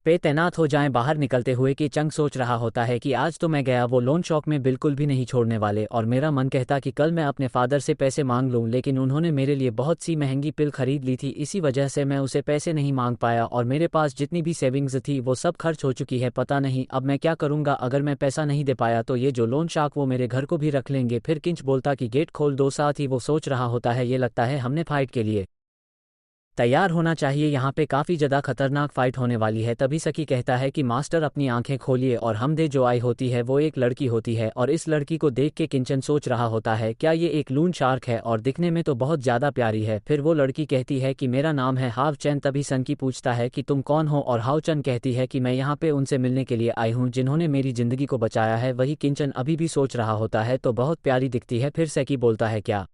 पे तैनात हो जाएं। बाहर निकलते हुए कि चंग सोच रहा होता है कि आज तो मैं गया, वो लोन शॉक में बिल्कुल भी नहीं छोड़ने वाले और मेरा मन कहता कि कल मैं अपने फादर से पैसे मांग लूं, लेकिन उन्होंने मेरे लिए बहुत सी महंगी पिल खरीद ली थी, इसी वजह से मैं उसे पैसे नहीं मांग पाया और मेरे पास जितनी भी सेविंग्स थी वो सब खर्च हो चुकी है। पता नहीं अब मैं क्या करूंगा, अगर मैं पैसा नहीं दे पाया तो ये जो लोन शार्क वो मेरे घर को भी रख लेंगे। फिर किंच बोलता कि गेट खोल दो। साथ ही वो सोच रहा होता है ये लगता है हमने फाइट के लिए तैयार होना चाहिए, यहाँ पे काफ़ी ज़्यादा खतरनाक फाइट होने वाली है। तभी सकी कहता है कि मास्टर अपनी आंखें खोलिए और हमदे जो आई होती है वो एक लड़की होती है और इस लड़की को देख के किंचन सोच रहा होता है क्या ये एक लून शार्क है और दिखने में तो बहुत ज़्यादा प्यारी है। फिर वो लड़की कहती है कि मेरा नाम है हाव चैन। तभी सनकी पूछता है कि तुम कौन हो और हाव चैन कहती है कि मैं यहाँ पे उनसे मिलने के लिए आई हूँ जिन्होंने मेरी ज़िंदगी को बचाया है। वही किंचन अभी भी सोच रहा होता है तो बहुत प्यारी दिखती है। फिर सकी बोलता है क्या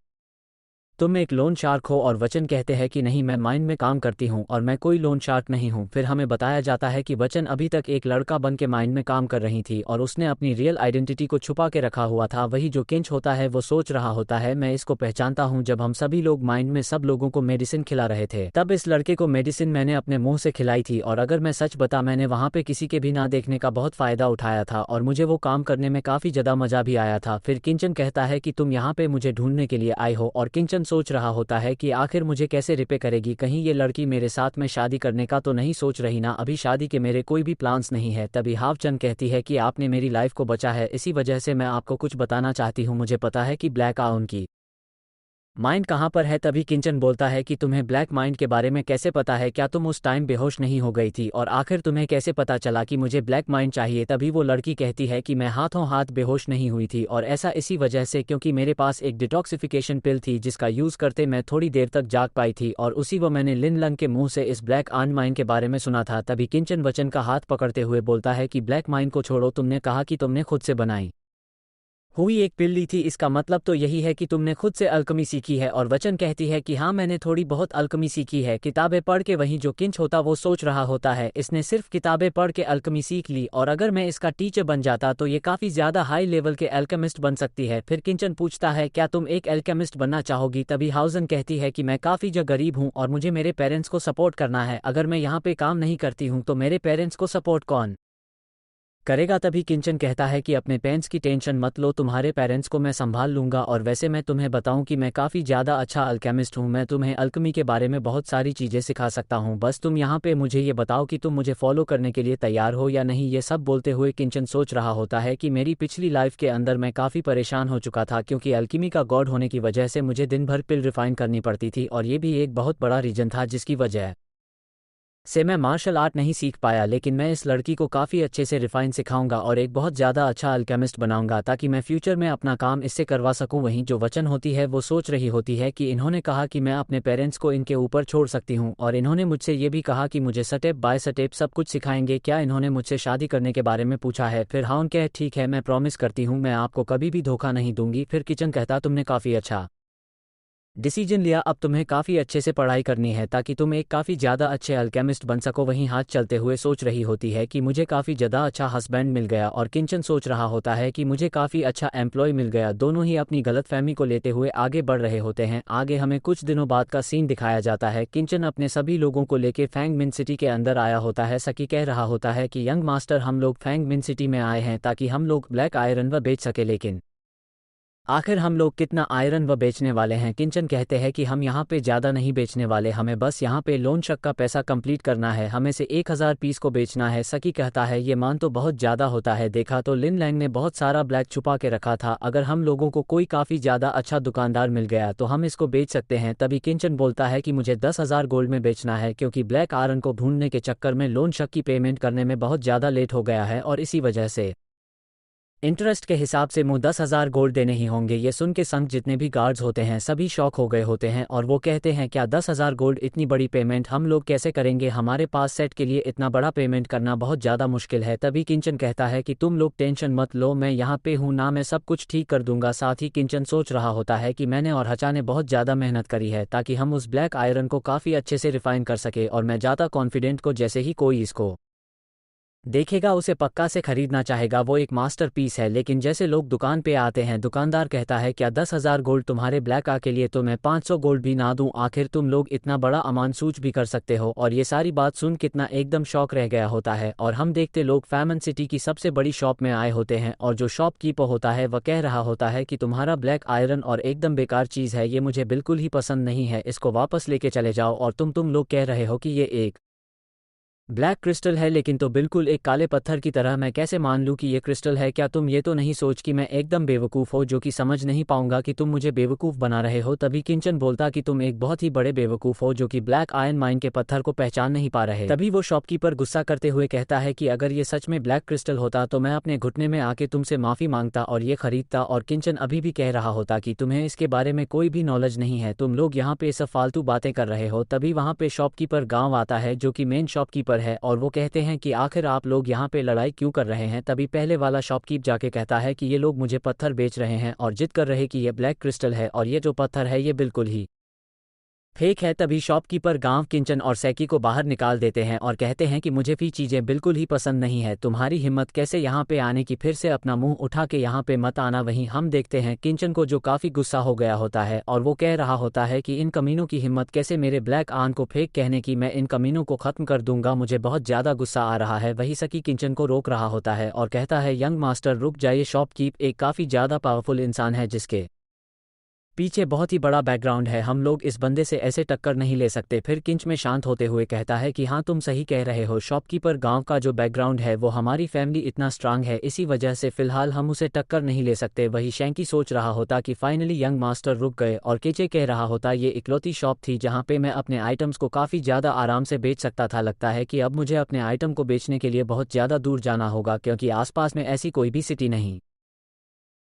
तुम एक लोन शार्क हो और वचन कहते हैं कि नहीं मैं माइन में काम करती हूँ और मैं कोई लोन शार्क नहीं हूँ। फिर हमें बताया जाता है कि वचन अभी तक एक लड़का बन के माइन में काम कर रही थी और उसने अपनी रियल आइडेंटिटी को छुपा के रखा हुआ था। वही जो किंच होता है वो सोच रहा होता है मैं इसको पहचानता हूँ, जब हम सभी लोग माइन में सब लोगों को मेडिसिन खिला रहे थे तब इस लड़के को मेडिसिन मैंने अपने मुंह से खिलाई थी और अगर मैं सच बता मैंने वहाँ पे किसी के भी ना देखने का बहुत फ़ायदा उठाया था और मुझे वो काम करने में काफ़ी ज़्यादा मज़ा भी आया था। फिर किंचन कहता है कि तुम यहाँ पे मुझे ढूंढने के लिए आए हो और किंचन सोच रहा होता है कि आखिर मुझे कैसे रिपे करेगी, कहीं ये लड़की मेरे साथ में शादी करने का तो नहीं सोच रही ना, अभी शादी के मेरे कोई भी प्लान्स नहीं है। तभी हावचन कहती है कि आपने मेरी लाइफ को बचा है, इसी वजह से मैं आपको कुछ बताना चाहती हूँ, मुझे पता है कि ब्लैक आ उनकी माइंड कहाँ पर है। तभी किंचन बोलता है कि तुम्हें ब्लैक माइंड के बारे में कैसे पता है, क्या तुम उस टाइम बेहोश नहीं हो गई थी और आखिर तुम्हें कैसे पता चला कि मुझे ब्लैक माइंड चाहिए। तभी वो लड़की कहती है कि मैं हाथों हाथ बेहोश नहीं हुई थी और ऐसा इसी वजह से क्योंकि मेरे पास एक डिटॉक्सिफिकेशन पिल थी जिसका यूज़ करते मैं थोड़ी देर तक जाग पाई थी और उसी वो मैंने लिन लंग के मुंह से इस ब्लैक आन माइंड के बारे में सुना था। तभी किंचन वचन का हाथ पकड़ते हुए बोलता है कि ब्लैक माइंड को छोड़ो, तुमने कहा कि तुमने खुद से बनाई हुई एक पिल ली थी, इसका मतलब तो यही है कि तुमने खुद से अल्कमी सीखी है। और वचन कहती है कि हाँ मैंने थोड़ी बहुत अल्कमी सीखी है किताबें पढ़ के। वहीं जो किंच होता वो सोच रहा होता है इसने सिर्फ किताबें पढ़ के अल्कमी सीख ली और अगर मैं इसका टीचर बन जाता तो ये काफ़ी ज़्यादा हाई लेवल के अल्केमिस्ट बन सकती है। फिर किंचन पूछता है क्या तुम एक अल्केमिस्ट बनना चाहोगी। तभी हाउजन कहती है कि मैं काफ़ी जो गरीब हूँ और मुझे मेरे पेरेंट्स को सपोर्ट करना है, अगर मैं यहाँ पे काम नहीं करती हूँ तो मेरे पेरेंट्स को सपोर्ट कौन करेगा। तभी किंचन कहता है कि अपने पेरेंट्स की टेंशन मत लो, तुम्हारे पेरेंट्स को मैं संभाल लूंगा और वैसे मैं तुम्हें बताऊं कि मैं काफ़ी ज़्यादा अच्छा अल्केमिस्ट हूं, मैं तुम्हें अल्कमी के बारे में बहुत सारी चीज़ें सिखा सकता हूं, बस तुम यहाँ पे मुझे ये बताओ कि तुम मुझे फॉलो करने के लिए तैयार हो या नहीं। ये सब बोलते हुए किंचन सोच रहा होता है कि मेरी पिछली लाइफ के अंदर मैं काफ़ी परेशान हो चुका था क्योंकि अल्कीमी का गॉड होने की वजह से मुझे दिन भर पिल रिफाइन करनी पड़ती थी और ये भी एक बहुत बड़ा रीजन था जिसकी वजह से मैं मार्शल आर्ट नहीं सीख पाया। लेकिन मैं इस लड़की को काफ़ी अच्छे से रिफाइन सिखाऊंगा और एक बहुत ज़्यादा अच्छा अल्केमिस्ट बनाऊंगा ताकि मैं फ्यूचर में अपना काम इससे करवा सकूं। वहीं जो वचन होती है वो सोच रही होती है कि इन्होंने कहा कि मैं अपने पेरेंट्स को इनके ऊपर छोड़ सकती हूं और इन्होंने मुझसे ये भी कहा कि मुझे स्टेप बाय स्टेप सब कुछ सिखाएंगे, क्या इन्होंने मुझसे शादी करने के बारे में पूछा है। फिर हाँ कह ठीक है मैं प्रॉमिस करती हूँ मैं आपको कभी भी धोखा नहीं दूंगी। फिर किचन कहता तुमने काफ़ी अच्छा डिसीजन लिया, अब तुम्हें काफ़ी अच्छे से पढ़ाई करनी है ताकि तुम एक काफ़ी ज़्यादा अच्छे अल्केमिस्ट बन सको। वहीं हाथ चलते हुए सोच रही होती है कि मुझे काफ़ी ज़्यादा अच्छा हस्बैंड मिल गया और किंचन सोच रहा होता है कि मुझे काफ़ी अच्छा एम्प्लॉय मिल गया। दोनों ही अपनी गलतफहमी को लेते हुए आगे बढ़ रहे होते हैं। आगे हमें कुछ दिनों बाद का सीन दिखाया जाता है, किंचन अपने सभी लोगों को लेकर फैंग मिन सिटी के अंदर आया होता है। सकी कह रहा होता है कि यंग मास्टर हम लोग फैंग मिन सिटी में आए हैं ताकि हम लोग ब्लैक आयरन व बेच सके, लेकिन आखिर हम लोग कितना आयरन व बेचने वाले हैं? किंचन कहते हैं कि हम यहाँ पे ज़्यादा नहीं बेचने वाले, हमें बस यहाँ पे लोन शक का पैसा कंप्लीट करना है, हमें से 1000 पीस को बेचना है। सकी कहता है ये मान तो बहुत ज़्यादा होता है, देखा तो लिन लैंग ने बहुत सारा ब्लैक छुपा के रखा था, अगर हम लोगों को कोई काफ़ी ज़्यादा अच्छा दुकानदार मिल गया तो हम इसको बेच सकते हैं। तभी किंचन बोलता है कि मुझे 10,000 गोल्ड में बेचना है, क्योंकि ब्लैक आयरन को ढूंढने के चक्कर में लोन शक की पेमेंट करने में बहुत ज़्यादा लेट हो गया है और इसी वजह से इंटरेस्ट के हिसाब से मुझे 10,000 गोल्ड देने ही होंगे। ये सुन के संग जितने भी गार्ड्स होते हैं सभी शॉक हो गए होते हैं और वो कहते हैं क्या 10,000 गोल्ड, इतनी बड़ी पेमेंट हम लोग कैसे करेंगे? हमारे पास सेट के लिए इतना बड़ा पेमेंट करना बहुत ज़्यादा मुश्किल है। तभी किंचन कहता है कि तुम लोग टेंशन मत लो, मैं यहाँ पे हूँ ना, मैं सब कुछ ठीक कर दूंगा। साथ ही किंचन सोच रहा होता है कि मैंने और हचा ने बहुत ज़्यादा मेहनत करी है ताकि हम उस ब्लैक आयरन को काफ़ी अच्छे से रिफाइन कर सके, और मैं ज़्यादा कॉन्फिडेंट को जैसे ही कोई इसको देखेगा उसे पक्का से खरीदना चाहेगा, वो एक मास्टरपीस है। लेकिन जैसे लोग दुकान पे आते हैं दुकानदार कहता है क्या 10,000 गोल्ड तुम्हारे ब्लैक आ के लिए तो मैं 500 गोल्ड भी ना दूं? आखिर तुम लोग इतना बड़ा अमाउंट सूच भी कर सकते हो? और ये सारी बात सुन कितना एकदम शौक रह गया होता है। और हम देखते लोग फैमन सिटी की सबसे बड़ी शॉप में आए होते हैं और जो शॉपकीपर होता है वह कह रहा होता है कि तुम्हारा ब्लैक आयरन और एकदम बेकार चीज़ है, ये मुझे बिल्कुल ही पसंद नहीं है, इसको वापस लेके चले जाओ। और तुम लोग कह रहे हो कि ये एक ब्लैक क्रिस्टल है, लेकिन तो बिल्कुल एक काले पत्थर की तरह, मैं कैसे मान लूँ कि ये क्रिस्टल है? क्या तुम ये तो नहीं सोच कि मैं एकदम बेवकूफ़ हो जो कि समझ नहीं पाऊंगा कि तुम मुझे बेवकूफ़ बना रहे हो? तभी किंचन बोलता कि तुम एक बहुत ही बड़े बेवकूफ़ हो जो कि ब्लैक आयरन माइन के पत्थर को पहचान नहीं पा रहे। तभी वो शॉपकीपर गुस्सा करते हुए कहता है कि अगर ये सच में ब्लैक क्रिस्टल होता तो मैं अपने घुटने में आके तुमसे माफ़ी मांगता और ये खरीदता। और किंचन अभी भी कह रहा होता कि तुम्हें इसके बारे में कोई भी नॉलेज नहीं है, तुम लोग यहाँ पे सब फालतू बातें कर रहे हो। तभी वहाँ पे शॉपकीपर गाँव आता है जो कि मेन शॉपकीपर है और वो कहते हैं कि आखिर आप लोग यहाँ पे लड़ाई क्यों कर रहे हैं? तभी पहले वाला शॉपकीपर जाके कहता है कि ये लोग मुझे पत्थर बेच रहे हैं और जिद कर रहे कि ये ब्लैक क्रिस्टल है और ये जो पत्थर है ये बिल्कुल ही फेक है। तभी शॉपकीपर गांव किंचन और सैकी को बाहर निकाल देते हैं और कहते हैं कि मुझे भी चीज़ें बिल्कुल ही पसंद नहीं है, तुम्हारी हिम्मत कैसे यहाँ पे आने की, फिर से अपना मुंह उठा के यहाँ पे मत आना। वहीं हम देखते हैं किंचन को जो काफ़ी गुस्सा हो गया होता है और वो कह रहा होता है कि इन कमीनों की हिम्मत कैसे मेरे ब्लैक आन को फेक कहने की, मैं इन कमीनों को ख़त्म कर दूंगा, मुझे बहुत ज़्यादा गुस्सा आ रहा है। वही सकी किंचन को रोक रहा होता है और कहता है यंग मास्टर रुक जाइए, शॉपकीप एक काफ़ी ज़्यादा पावरफुल इंसान है जिसके पीछे बहुत ही बड़ा बैकग्राउंड है, हम लोग इस बंदे से ऐसे टक्कर नहीं ले सकते। फिर किंच में शांत होते हुए कहता है कि हाँ तुम सही कह रहे हो शॉपकीपर, गांव का जो बैकग्राउंड है वो हमारी फैमिली इतना स्ट्रांग है, इसी वजह से फिलहाल हम उसे टक्कर नहीं ले सकते। वही शैंकी सोच रहा होता कि फाइनली यंग मास्टर रुक गए और केचे कह रहा होता ये इकलौती शॉप थी जहाँ पे मैं अपने आइटम्स को काफ़ी ज़्यादा आराम से बेच सकता था, लगता है कि अब मुझे अपने आइटम को बेचने के लिए बहुत ज़्यादा दूर जाना होगा क्योंकि आसपास में ऐसी कोई भी सिटी नहीं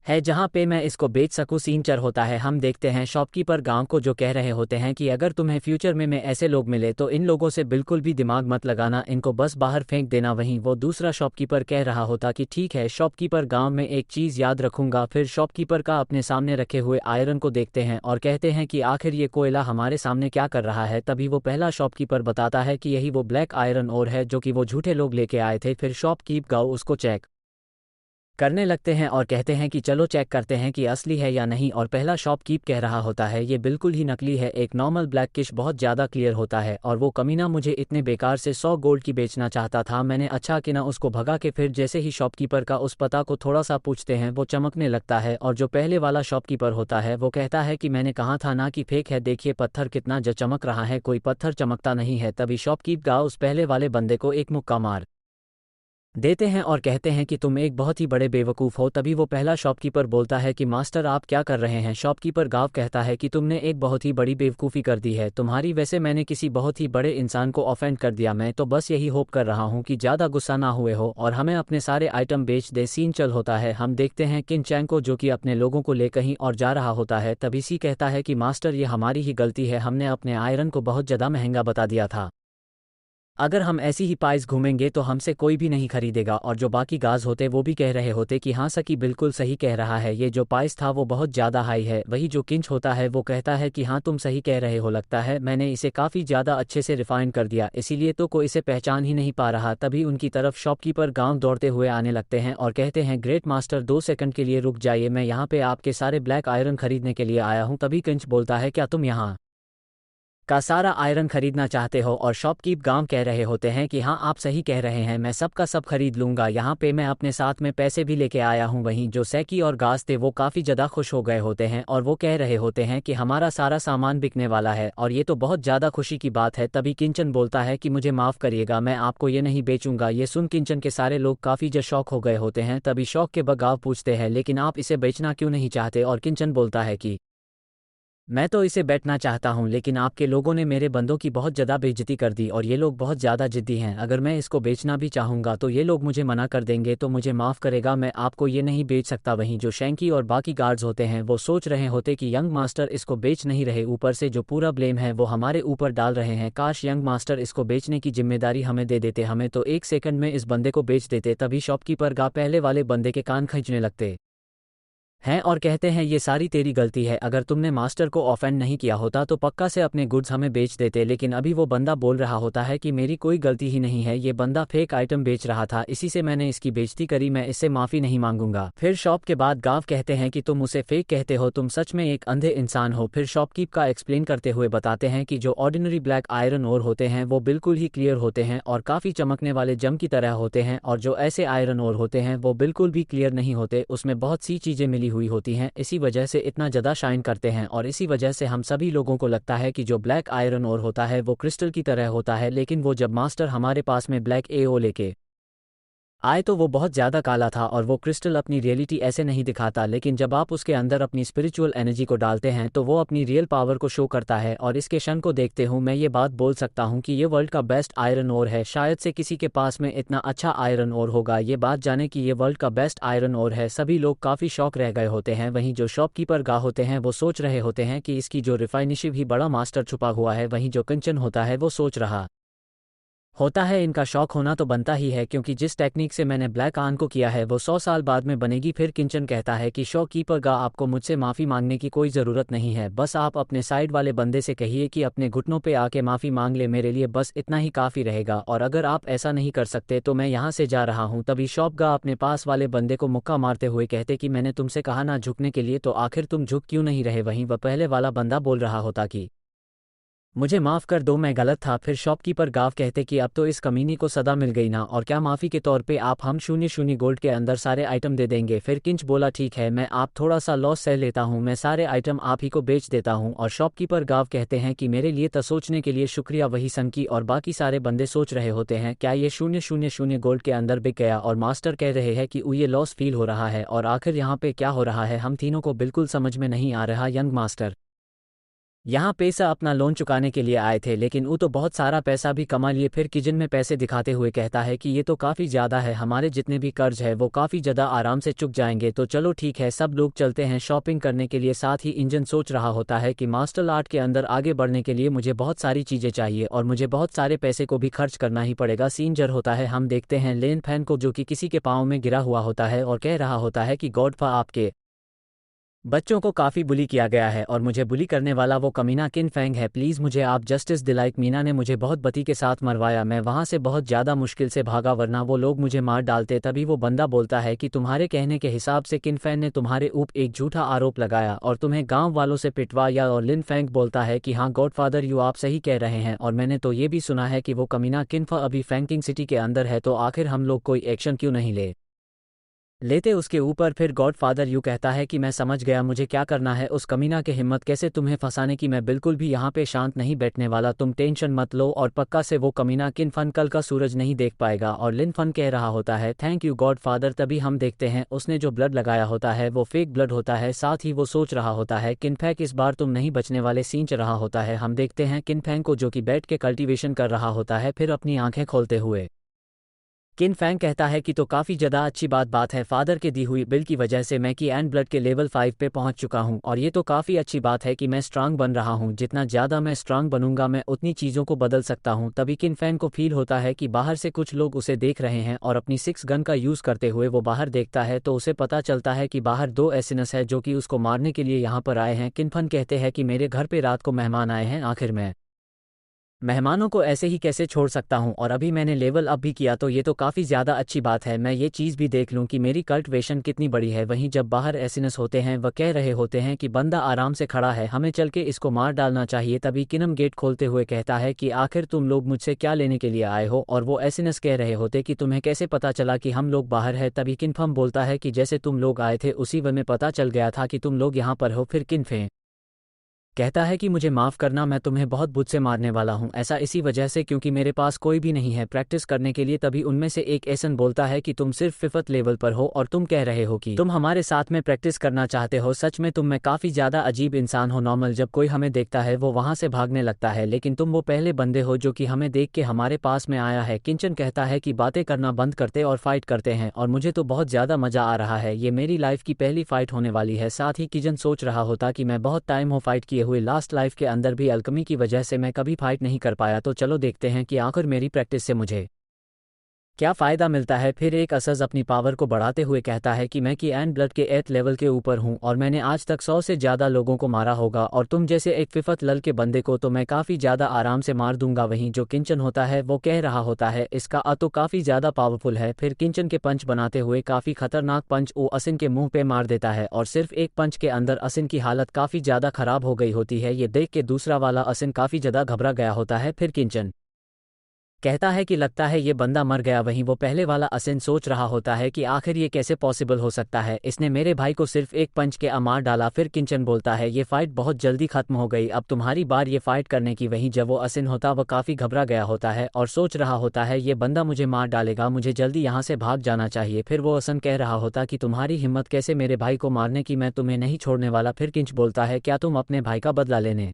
है जहाँ पे मैं इसको बेच सकूँ। सीन चर होता है, हम देखते हैं शॉपकीपर गांव को जो कह रहे होते हैं कि अगर तुम्हें फ्यूचर में ऐसे लोग मिले तो इन लोगों से बिल्कुल भी दिमाग मत लगाना, इनको बस बाहर फेंक देना। वहीं वो दूसरा शॉपकीपर कह रहा होता कि ठीक है शॉपकीपर, गांव में एक चीज़ याद रखूंगा। फिर शॉपकीपर का अपने सामने रखे हुए आयरन को देखते हैं और कहते हैं कि आखिर ये कोयला हमारे सामने क्या कर रहा है? तभी वो पहला शॉपकीपर बताता है कि यही वो ब्लैक आयरन और है जो कि वो झूठे लोग लेके आए थे। फिर शॉपकीप गाँव उसको चेक करने लगते हैं और कहते हैं कि चलो चेक करते हैं कि असली है या नहीं। और पहला शॉपकीप कह रहा होता है ये बिल्कुल ही नकली है, एक नॉर्मल ब्लैक किश बहुत ज़्यादा क्लियर होता है और वो कमीना मुझे इतने बेकार से 100 गोल्ड की बेचना चाहता था, मैंने अच्छा कि ना उसको भगा के। फिर जैसे ही शॉपकीपर का उस पता को थोड़ा सा पूछते हैं वो चमकने लगता है और जो पहले वाला शॉपकीपर होता है वो कहता है कि मैंने कहा था ना कि फेक है, देखिए पत्थर कितना जो चमक रहा है, कोई पत्थर चमकता नहीं है। तभी शॉपकीप गा उस पहले वाले बंदे को एक मुक्का मार देते हैं और कहते हैं कि तुम एक बहुत ही बड़े बेवकूफ़ हो। तभी वो पहला शॉपकीपर बोलता है कि मास्टर आप क्या कर रहे हैं? शॉपकीपर गाँव कहता है कि तुमने एक बहुत ही बड़ी बेवकूफ़ी कर दी है तुम्हारी, वैसे मैंने किसी बहुत ही बड़े इंसान को ऑफेंड कर दिया, मैं तो बस यही होप कर रहा हूँ कि ज़्यादा गुस्सा ना हुए हो और हमें अपने सारे आइटम बेच दे। सीन चल होता है, हम देखते हैं किन चैंग को जो कि अपने लोगों को ले कहीं और जा रहा होता है। तभी सी कहता है कि मास्टर ये हमारी ही गलती है, हमने अपने आयरन को बहुत ज़्यादा महंगा बता दिया था, अगर हम ऐसी ही पाइस घूमेंगे तो हमसे कोई भी नहीं खरीदेगा। और जो बाकी गाज होते वो भी कह रहे होते कि हाँ सकी बिल्कुल सही कह रहा है, ये जो पाइस था वो बहुत ज़्यादा हाई है। वही जो किंच होता है वो कहता है कि हाँ तुम सही कह रहे हो, लगता है मैंने इसे काफ़ी ज़्यादा अच्छे से रिफाइन कर दिया, इसीलिए तो कोई इसे पहचान ही नहीं पा रहा। तभी उनकी तरफ शॉपकीपर गाँव दौड़ते हुए आने लगते हैं और कहते हैं ग्रेट मास्टर 2 सेकंड के लिए रुक जाइए, मैं यहाँ पे आपके सारे ब्लैक आयरन खरीदने के लिए आया हूँ। तभी किंच बोलता है क्या तुम यहाँ का सारा आयरन खरीदना चाहते हो और शॉपकीप गांव कह रहे होते हैं कि हाँ आप सही कह रहे हैं, मैं सब का सब खरीद लूंगा, यहाँ पे मैं अपने साथ में पैसे भी लेके आया हूँ। वहीं जो सैकी और गास थे वो काफ़ी ज़्यादा खुश हो गए होते हैं और वो कह रहे होते हैं कि हमारा सारा सामान बिकने वाला है और ये तो बहुत ज़्यादा खुशी की बात है। तभी किंचन बोलता है कि मुझे माफ़ करिएगा, मैं आपको ये नहीं बेचूंगा। ये सुन किंचन के सारे लोग काफ़ी ज़्यादा शौक हो गए होते हैं। तभी शौक के बगाव पूछते हैं लेकिन आप इसे बेचना क्यों नहीं चाहते, और किंचन बोलता है कि मैं तो इसे बैठना चाहता हूं लेकिन आपके लोगों ने मेरे बंदों की बहुत ज़्यादा बेइज्जती कर दी और ये लोग बहुत ज़्यादा जिद्दी हैं। अगर मैं इसको बेचना भी चाहूँगा तो ये लोग मुझे मना कर देंगे, तो मुझे माफ़ करेगा, मैं आपको ये नहीं बेच सकता। वहीं जो शैंकी और बाकी गार्ड्स होते हैं वो सोच रहे होते कि यंग मास्टर इसको बेच नहीं रहे, ऊपर से जो पूरा ब्लेम है वो हमारे ऊपर डाल रहे हैं। काश यंग मास्टर इसको बेचने की जिम्मेदारी हमें दे देते, हमें तो 1 सेकंड में इस बंदे को बेच देते। तभी शॉपकीपर गा पहले वाले बंदे के कान खींचने लगते हैं और कहते हैं ये सारी तेरी गलती है, अगर तुमने मास्टर को ऑफेंड नहीं किया होता तो पक्का से अपने गुड्स हमें बेच देते। लेकिन अभी वो बंदा बोल रहा होता है कि मेरी कोई गलती ही नहीं है, ये बंदा फेक आइटम बेच रहा था, इसी से मैंने इसकी बेइज्जती करी, मैं इससे माफ़ी नहीं मांगूंगा। फिर शॉप के बाद गांव कहते हैं कि तुम उसे फेक कहते हो, तुम सच में एक अंधे इंसान हो। फिर शॉपकीप का एक्सप्लेन करते हुए बताते हैं कि जो ऑर्डिनरी ब्लैक आयरन ओर होते हैं वो बिल्कुल ही क्लियर होते हैं और काफ़ी चमकने वाले जम की तरह होते हैं, और जो ऐसे आयरन ओर होते हैं वो बिल्कुल भी क्लियर नहीं होते, उसमें बहुत सी चीज़ें मिली हुई होती हैं, इसी वजह से इतना ज़्यादा शाइन करते हैं। और इसी वजह से हम सभी लोगों को लगता है कि जो ब्लैक आयरन ओर होता है वो क्रिस्टल की तरह होता है। लेकिन वो जब मास्टर हमारे पास में ब्लैक एओ लेके आए तो वो बहुत ज़्यादा काला था और वो क्रिस्टल अपनी रियलिटी ऐसे नहीं दिखाता, लेकिन जब आप उसके अंदर अपनी स्पिरिचुअल एनर्जी को डालते हैं तो वो अपनी रियल पावर को शो करता है। और इसके क्षण को देखते हूँ मैं ये बात बोल सकता हूँ कि ये वर्ल्ड का बेस्ट आयरन ओर है, शायद से किसी के पास में इतना अच्छा आयरन ओर होगा। ये बात जाने कि ये वर्ल्ड का बेस्ट आयरन ओर है, सभी लोग काफ़ी शौक रह गए होते हैं। वहीं जो शॉपकीपर गा होते हैं वो सोच रहे होते हैं कि इसकी जो रिफाइनिशिव ही बड़ा मास्टर छुपा हुआ है। वहीं जो कंचन होता है वो सोच रहा होता है इनका शौक होना तो बनता ही है, क्योंकि जिस टेक्निक से मैंने ब्लैक आन को किया है वो 100 साल बाद में बनेगी। फिर किंचन कहता है कि शॉपकीपर गा आपको मुझसे माफ़ी मांगने की कोई ज़रूरत नहीं है, बस आप अपने साइड वाले बंदे से कहिए कि अपने घुटनों पे आके माफ़ी मांग ले, मेरे लिए बस इतना ही काफ़ी रहेगा, और अगर आप ऐसा नहीं कर सकते तो मैं यहाँ से जा रहा हूँ। तभी शॉप गा अपने पास वाले बंदे को मुक्का मारते हुए कहते कि मैंने तुमसे कहा ना झुकने के लिए, तो आखिर तुम झुक क्यों नहीं रहे। वहीं वह पहले वाला बंदा बोल रहा होता कि मुझे माफ़ कर दो, मैं गलत था। फिर शॉपकीपर गाव कहते कि अब तो इस कमीनी को सदा मिल गई ना, और क्या माफ़ी के तौर पे आप हम 0-0 गोल्ड के अंदर सारे आइटम दे देंगे। फिर किंच बोला ठीक है, मैं आप थोड़ा सा लॉस सह लेता हूँ, मैं सारे आइटम आप ही को बेच देता हूँ। और शॉपकीपर गाव कहते हैं कि मेरे लिए तो सोचने के लिए शुक्रिया। वही संकी और बाकी सारे बंदे सोच रहे होते हैं क्या ये 0-0 गोल्ड के अंदर बिक गया, और मास्टर कह रहे हैं कि ये लॉस फील हो रहा है और आखिर यहाँ पे क्या हो रहा है हम तीनों को बिल्कुल समझ में नहीं आ रहा। यंग मास्टर यहाँ पैसा अपना लोन चुकाने के लिए आए थे लेकिन वो तो बहुत सारा पैसा भी कमा लिए। फिर किचन में पैसे दिखाते हुए कहता है कि ये तो काफ़ी ज़्यादा है, हमारे जितने भी कर्ज है वो काफ़ी ज़्यादा आराम से चुक जाएंगे, तो चलो ठीक है सब लोग चलते हैं शॉपिंग करने के लिए। साथ ही इंजन सोच रहा होता है कि मार्शल आर्ट के अंदर आगे बढ़ने के लिए मुझे बहुत सारी चीज़ें चाहिए और मुझे बहुत सारे पैसे को भी खर्च करना ही पड़ेगा। सीन जर होता है, हम देखते हैं लेन फैन को जो कि किसी के पाँव में गिरा हुआ होता है और कह रहा होता है कि गॉडफा आपके बच्चों को काफ़ी बुली किया गया है और मुझे बुली करने वाला वो कमीना किन फैंग है, प्लीज़ मुझे आप जस्टिस दिलाइए। मीना ने मुझे बहुत बती के साथ मरवाया, मैं वहाँ से बहुत ज़्यादा मुश्किल से भागा वरना वो लोग मुझे मार डालते। तभी वो बंदा बोलता है कि तुम्हारे कहने के हिसाब से किन फैन ने तुम्हारे ऊपर एक झूठा आरोप लगाया और तुम्हें गाँव वालों से पिटवाया। और लिन फैंग बोलता है कि हाँ गॉडफादर यू आप सही कह रहे हैं, और मैंने तो ये भी सुना है कि वो कमीना किन्फा अभी फैंकिंग सिटी के अंदर है, तो आखिर हम लोग कोई एक्शन क्यों नहीं लेते उसके ऊपर। फिर गॉडफादर यू कहता है कि मैं समझ गया मुझे क्या करना है, उस कमीना के हिम्मत कैसे तुम्हें फंसाने की, मैं बिल्कुल भी यहाँ पे शांत नहीं बैठने वाला, तुम टेंशन मत लो, और पक्का से वो कमीना किन फन कल का सूरज नहीं देख पाएगा। और लिन फन कह रहा होता है थैंक यू गॉडफादर। तभी हम देखते हैं उसने जो ब्लड लगाया होता है वो फेक ब्लड होता है। साथ ही वो सोच रहा होता है किनफैंग इस बार तुम नहीं बचने वाले। सीन च रहा होता है, हम देखते हैं किनफैंग को जो कि बैठ के कल्टीवेशन कर रहा होता है। फिर अपनी आंखें खोलते हुए किन फैंग कहता है कि तो काफ़ी ज़्यादा अच्छी बात है, फादर के दी हुई बिल की वजह से मैं की एंड ब्लड के लेवल 5 पे पहुंच चुका हूं, और ये तो काफ़ी अच्छी बात है कि मैं स्ट्रांग बन रहा हूं, जितना ज़्यादा मैं स्ट्रांग बनूंगा मैं उतनी चीज़ों को बदल सकता हूं। तभी किन फैंग को फील होता है कि बाहर से कुछ लोग उसे देख रहे हैं और अपनी 6 गन का यूज़ करते हुए वो बाहर देखता है तो उसे पता चलता है कि बाहर 2 एसिनस है जो कि उसको मारने के लिए यहाँ पर आए हैं। किन फन कहते हैं कि मेरे घर पर रात को मेहमान आए हैं, आखिर में मेहमानों को ऐसे ही कैसे छोड़ सकता हूँ, और अभी मैंने लेवल अप भी किया, तो ये तो काफ़ी ज़्यादा अच्छी बात है। मैं ये चीज़ भी देख लूँ कि मेरी कल्टिवेशन कितनी बड़ी है। वहीं जब बाहर एसिनस होते हैं, वह कह रहे होते हैं कि बंदा आराम से खड़ा है, हमें चल के इसको मार डालना चाहिए। तभी किनम गेट खोलते हुए कहता है कि आखिर तुम लोग मुझसे क्या लेने के लिए आए हो, और वो एसिनस कह रहे होते कि तुम्हें कैसे पता चला कि हम लोग बाहर है। तभी किनफम बोलता है कि जैसे तुम लोग आए थे उसी वे में पता चल गया था कि तुम लोग यहाँ पर हो। फिर किनफे कहता है कि मुझे माफ़ करना, मैं तुम्हें बहुत बुत से मारने वाला हूँ, ऐसा इसी वजह से क्योंकि मेरे पास कोई भी नहीं है प्रैक्टिस करने के लिए। तभी उनमें से एक एसन बोलता है कि तुम सिर्फ 5th लेवल पर हो और तुम कह रहे हो कि तुम हमारे साथ में प्रैक्टिस करना चाहते हो। सच में तुम में काफ़ी ज़्यादा अजीब इंसान हो। नॉर्मल जब कोई हमें देखता है वो वहाँ से भागने लगता है, लेकिन तुम वो पहले बंदे हो जो कि हमें देख के हमारे पास में आया है। किंचन कहता है कि बातें करना बंद करते और फाइट करते हैं, और मुझे तो बहुत ज़्यादा मज़ा आ रहा है। ये मेरी लाइफ की पहली फाइट होने वाली है। साथ ही किजन सोच रहा होता कि मैं बहुत टाइम हो फाइट किए हुए, लास्ट लाइफ के अंदर भी अल्कमी की वजह से मैं कभी फाइट नहीं कर पाया, तो चलो देखते हैं कि आखिर मेरी प्रैक्टिस से मुझे क्या फ़ायदा मिलता है। फिर एक असज अपनी पावर को बढ़ाते हुए कहता है कि मैं की एंड ब्लड के 8th लेवल के ऊपर हूँ, और मैंने आज तक 100 से ज़्यादा लोगों को मारा होगा, और तुम जैसे एक 5th लेवल के बंदे को तो मैं काफ़ी ज़्यादा आराम से मार दूंगा। वहीं जो किंचन होता है वो कह रहा होता है इसका तो काफ़ी ज़्यादा पावरफुल है। फिर किंचन के पंच बनाते हुए काफ़ी खतरनाक पंच वो असिन के मुंह पे मार देता है, और सिर्फ एक पंच के अंदर असिन की हालत काफ़ी ज़्यादा खराब हो गई होती है। ये देख के दूसरा वाला असिन काफ़ी ज़्यादा घबरा गया होता है। फिर किंचन कहता है कि लगता है ये बंदा मर गया। वहीं वो पहले वाला असिन सोच रहा होता है कि आखिर ये कैसे पॉसिबल हो सकता है, इसने मेरे भाई को सिर्फ एक पंच के मार डाला। फिर किंचन बोलता है ये फाइट बहुत जल्दी खत्म हो गई, अब तुम्हारी बार ये फाइट करने की। वहीं जब वो असिन होता वह काफ़ी घबरा गया होता है और सोच रहा होता है ये बंदा मुझे मार डालेगा, मुझे जल्दी यहाँ से भाग जाना चाहिए। फिर वो असिन कह रहा होता कि तुम्हारी हिम्मत कैसे मेरे भाई को मारने की, मैं तुम्हें नहीं छोड़ने वाला। फिर किंच बोलता है क्या तुम अपने भाई का बदला लेने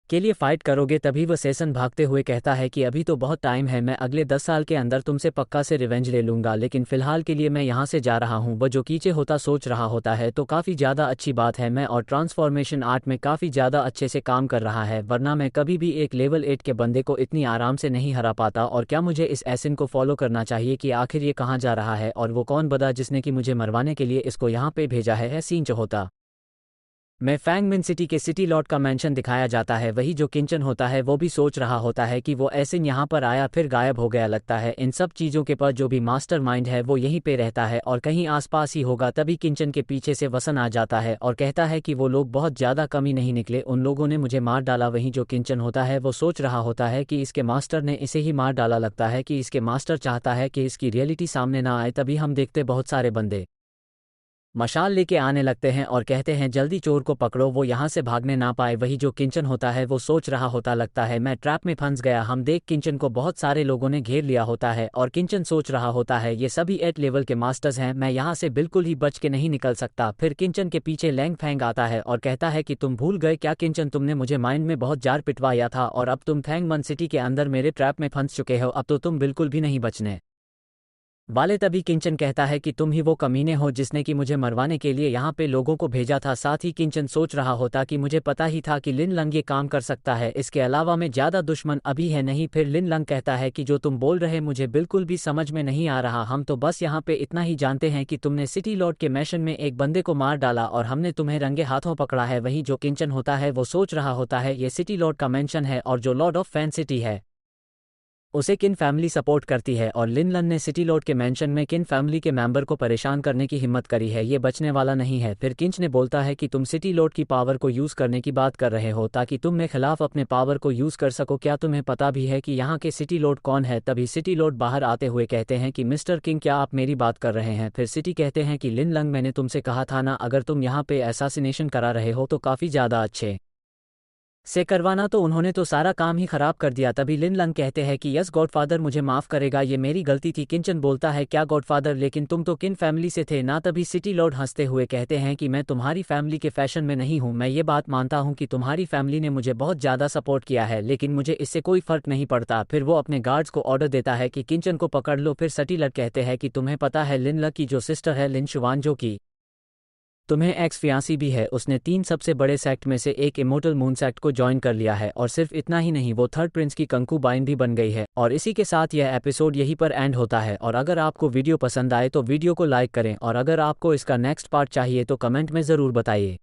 के लिए फाइट करोगे। तभी वह सेसन भागते हुए कहता है कि अभी तो बहुत टाइम है, मैं अगले 10 साल के अंदर तुमसे पक्का से रिवेंज ले लूंगा, लेकिन फिलहाल के लिए मैं यहाँ से जा रहा हूँ। वह जो कीचे होता सोच रहा होता है तो काफ़ी ज़्यादा अच्छी बात है, मैं और ट्रांसफॉर्मेशन आर्ट में काफ़ी ज़्यादा अच्छे से काम कर रहा है, वरना मैं कभी भी एक लेवल 8 के बंदे को इतनी आराम से नहीं हरा पाता। और क्या मुझे इस एसिन को फॉलो करना चाहिए कि आखिर ये कहाँ जा रहा है, और वो कौन बदा जिसने कि मुझे मरवाने के लिए इसको यहाँ पे भेजा है। सीन जो होता मैं फैंगमिन सिटी के सिटी लॉर्ड का मेंशन दिखाया जाता है। वही जो किंचन होता है वो भी सोच रहा होता है कि वो ऐसे यहाँ पर आया फिर गायब हो गया, लगता है इन सब चीज़ों के पर जो भी मास्टरमाइंड है वो यहीं पे रहता है और कहीं आसपास ही होगा। तभी किंचन के पीछे से वसन आ जाता है और कहता है कि वो लोग बहुत ज़्यादा कमी नहीं निकले, उन लोगों ने मुझे मार डाला। वहीं जो किंचन होता है वो सोच रहा होता है कि इसके मास्टर ने इसे ही मार डाला, लगता है कि इसके मास्टर चाहता है कि इसकी रियलिटी सामने ना आए। तभी हम देखते बहुत सारे बंदे मशाल लेके आने लगते हैं और कहते हैं जल्दी चोर को पकड़ो, वो यहाँ से भागने ना पाए। वही जो किंचन होता है वो सोच रहा होता, लगता है मैं ट्रैप में फंस गया। हम देख किंचन को बहुत सारे लोगों ने घेर लिया होता है और किंचन सोच रहा होता है ये सभी 8 लेवल के मास्टर्स हैं, मैं यहाँ से बिल्कुल ही बच के नहीं निकल सकता। फिर किंचन के पीछे लैंग फैंग आता है और कहता है कि तुम भूल गए क्या किंचन, तुमने मुझे माइंड में बहुत जार पिटवाया था और अब तुम फैंगमन सिटी के अंदर मेरे ट्रैप में फंस चुके हो, अब तो तुम बिल्कुल भी नहीं बचने वाले। तभी किंचन कहता है कि तुम ही वो कमीने हो जिसने कि मुझे मरवाने के लिए यहाँ पे लोगों को भेजा था। साथ ही किंचन सोच रहा होता कि मुझे पता ही था कि लिन लंग ये काम कर सकता है, इसके अलावा में ज़्यादा दुश्मन अभी है नहीं। फिर लिन लंग कहता है कि जो तुम बोल रहे मुझे बिल्कुल भी समझ में नहीं आ रहा, हम तो बस यहाँ पे इतना ही जानते हैं कि तुमने सिटी लॉर्ड के मिशन में एक बंदे को मार डाला और हमने तुम्हें रंगे हाथों पकड़ा है। वहीं जो किंचन होता है वो सोच रहा होता है ये सिटी लॉर्ड का मेंशन है और जो लॉर्ड ऑफ फैन सिटी है उसे किन फैमिली सपोर्ट करती है, और लिन लन ने सिटी लॉर्ड के मेंशन में किन फैमिली के मेंबर को परेशान करने की हिम्मत करी है, ये बचने वाला नहीं है। फिर किंच ने बोलता है कि तुम सिटी लॉर्ड की पावर को यूज़ करने की बात कर रहे हो ताकि तुम में खिलाफ अपने पावर को यूज़ कर सको, क्या तुम्हें पता भी है कि यहाँ के सिटी लॉर्ड कौन है। तभी सिटी लॉर्ड बाहर आते हुए कहते हैं कि मिस्टर किंग क्या आप मेरी बात कर रहे हैं। फिर सिटी कहते हैं कि लिन लंग मैंने तुमसे कहा था ना, अगर तुम यहाँ पे एसासिनेशन करा रहे हो तो काफ़ी ज़्यादा अच्छे से करवाना, तो उन्होंने तो सारा काम ही खराब कर दिया। तभी लिन लंग कहते हैं कि यस गॉडफादर मुझे माफ़ करेगा, ये मेरी गलती थी। किंचन बोलता है क्या गॉडफादर, लेकिन तुम तो किन फैमिली से थे ना। तभी सिटी लॉर्ड हंसते हुए कहते हैं कि मैं तुम्हारी फैमिली के फैशन में नहीं हूँ, मैं ये बात मानता हूँ कि तुम्हारी फैमिली ने मुझे बहुत ज़्यादा सपोर्ट किया है, लेकिन मुझे इससे कोई फ़र्क नहीं पड़ता। फिर वो अपने गार्ड्स को ऑर्डर देता है कि किंचन को पकड़ लो। फिर सिटी लॉर्ड कहते हैं कि तुम्हें पता है लिन लंग की जो सिस्टर है लिन शुवान, जो कि तुम्हें एक्स फियांसी भी है, उसने 3 सबसे बड़े सेक्ट में से एक इमोर्टल मून सेक्ट को ज्वाइन कर लिया है, और सिर्फ इतना ही नहीं वो थर्ड प्रिंस की कंकूबाइन भी बन गई है। और इसी के साथ यह एपिसोड यहीं पर एंड होता है। और अगर आपको वीडियो पसंद आए तो वीडियो को लाइक करें, और अगर आपको इसका नेक्स्ट पार्ट चाहिए तो कमेंट में ज़रूर बताइए।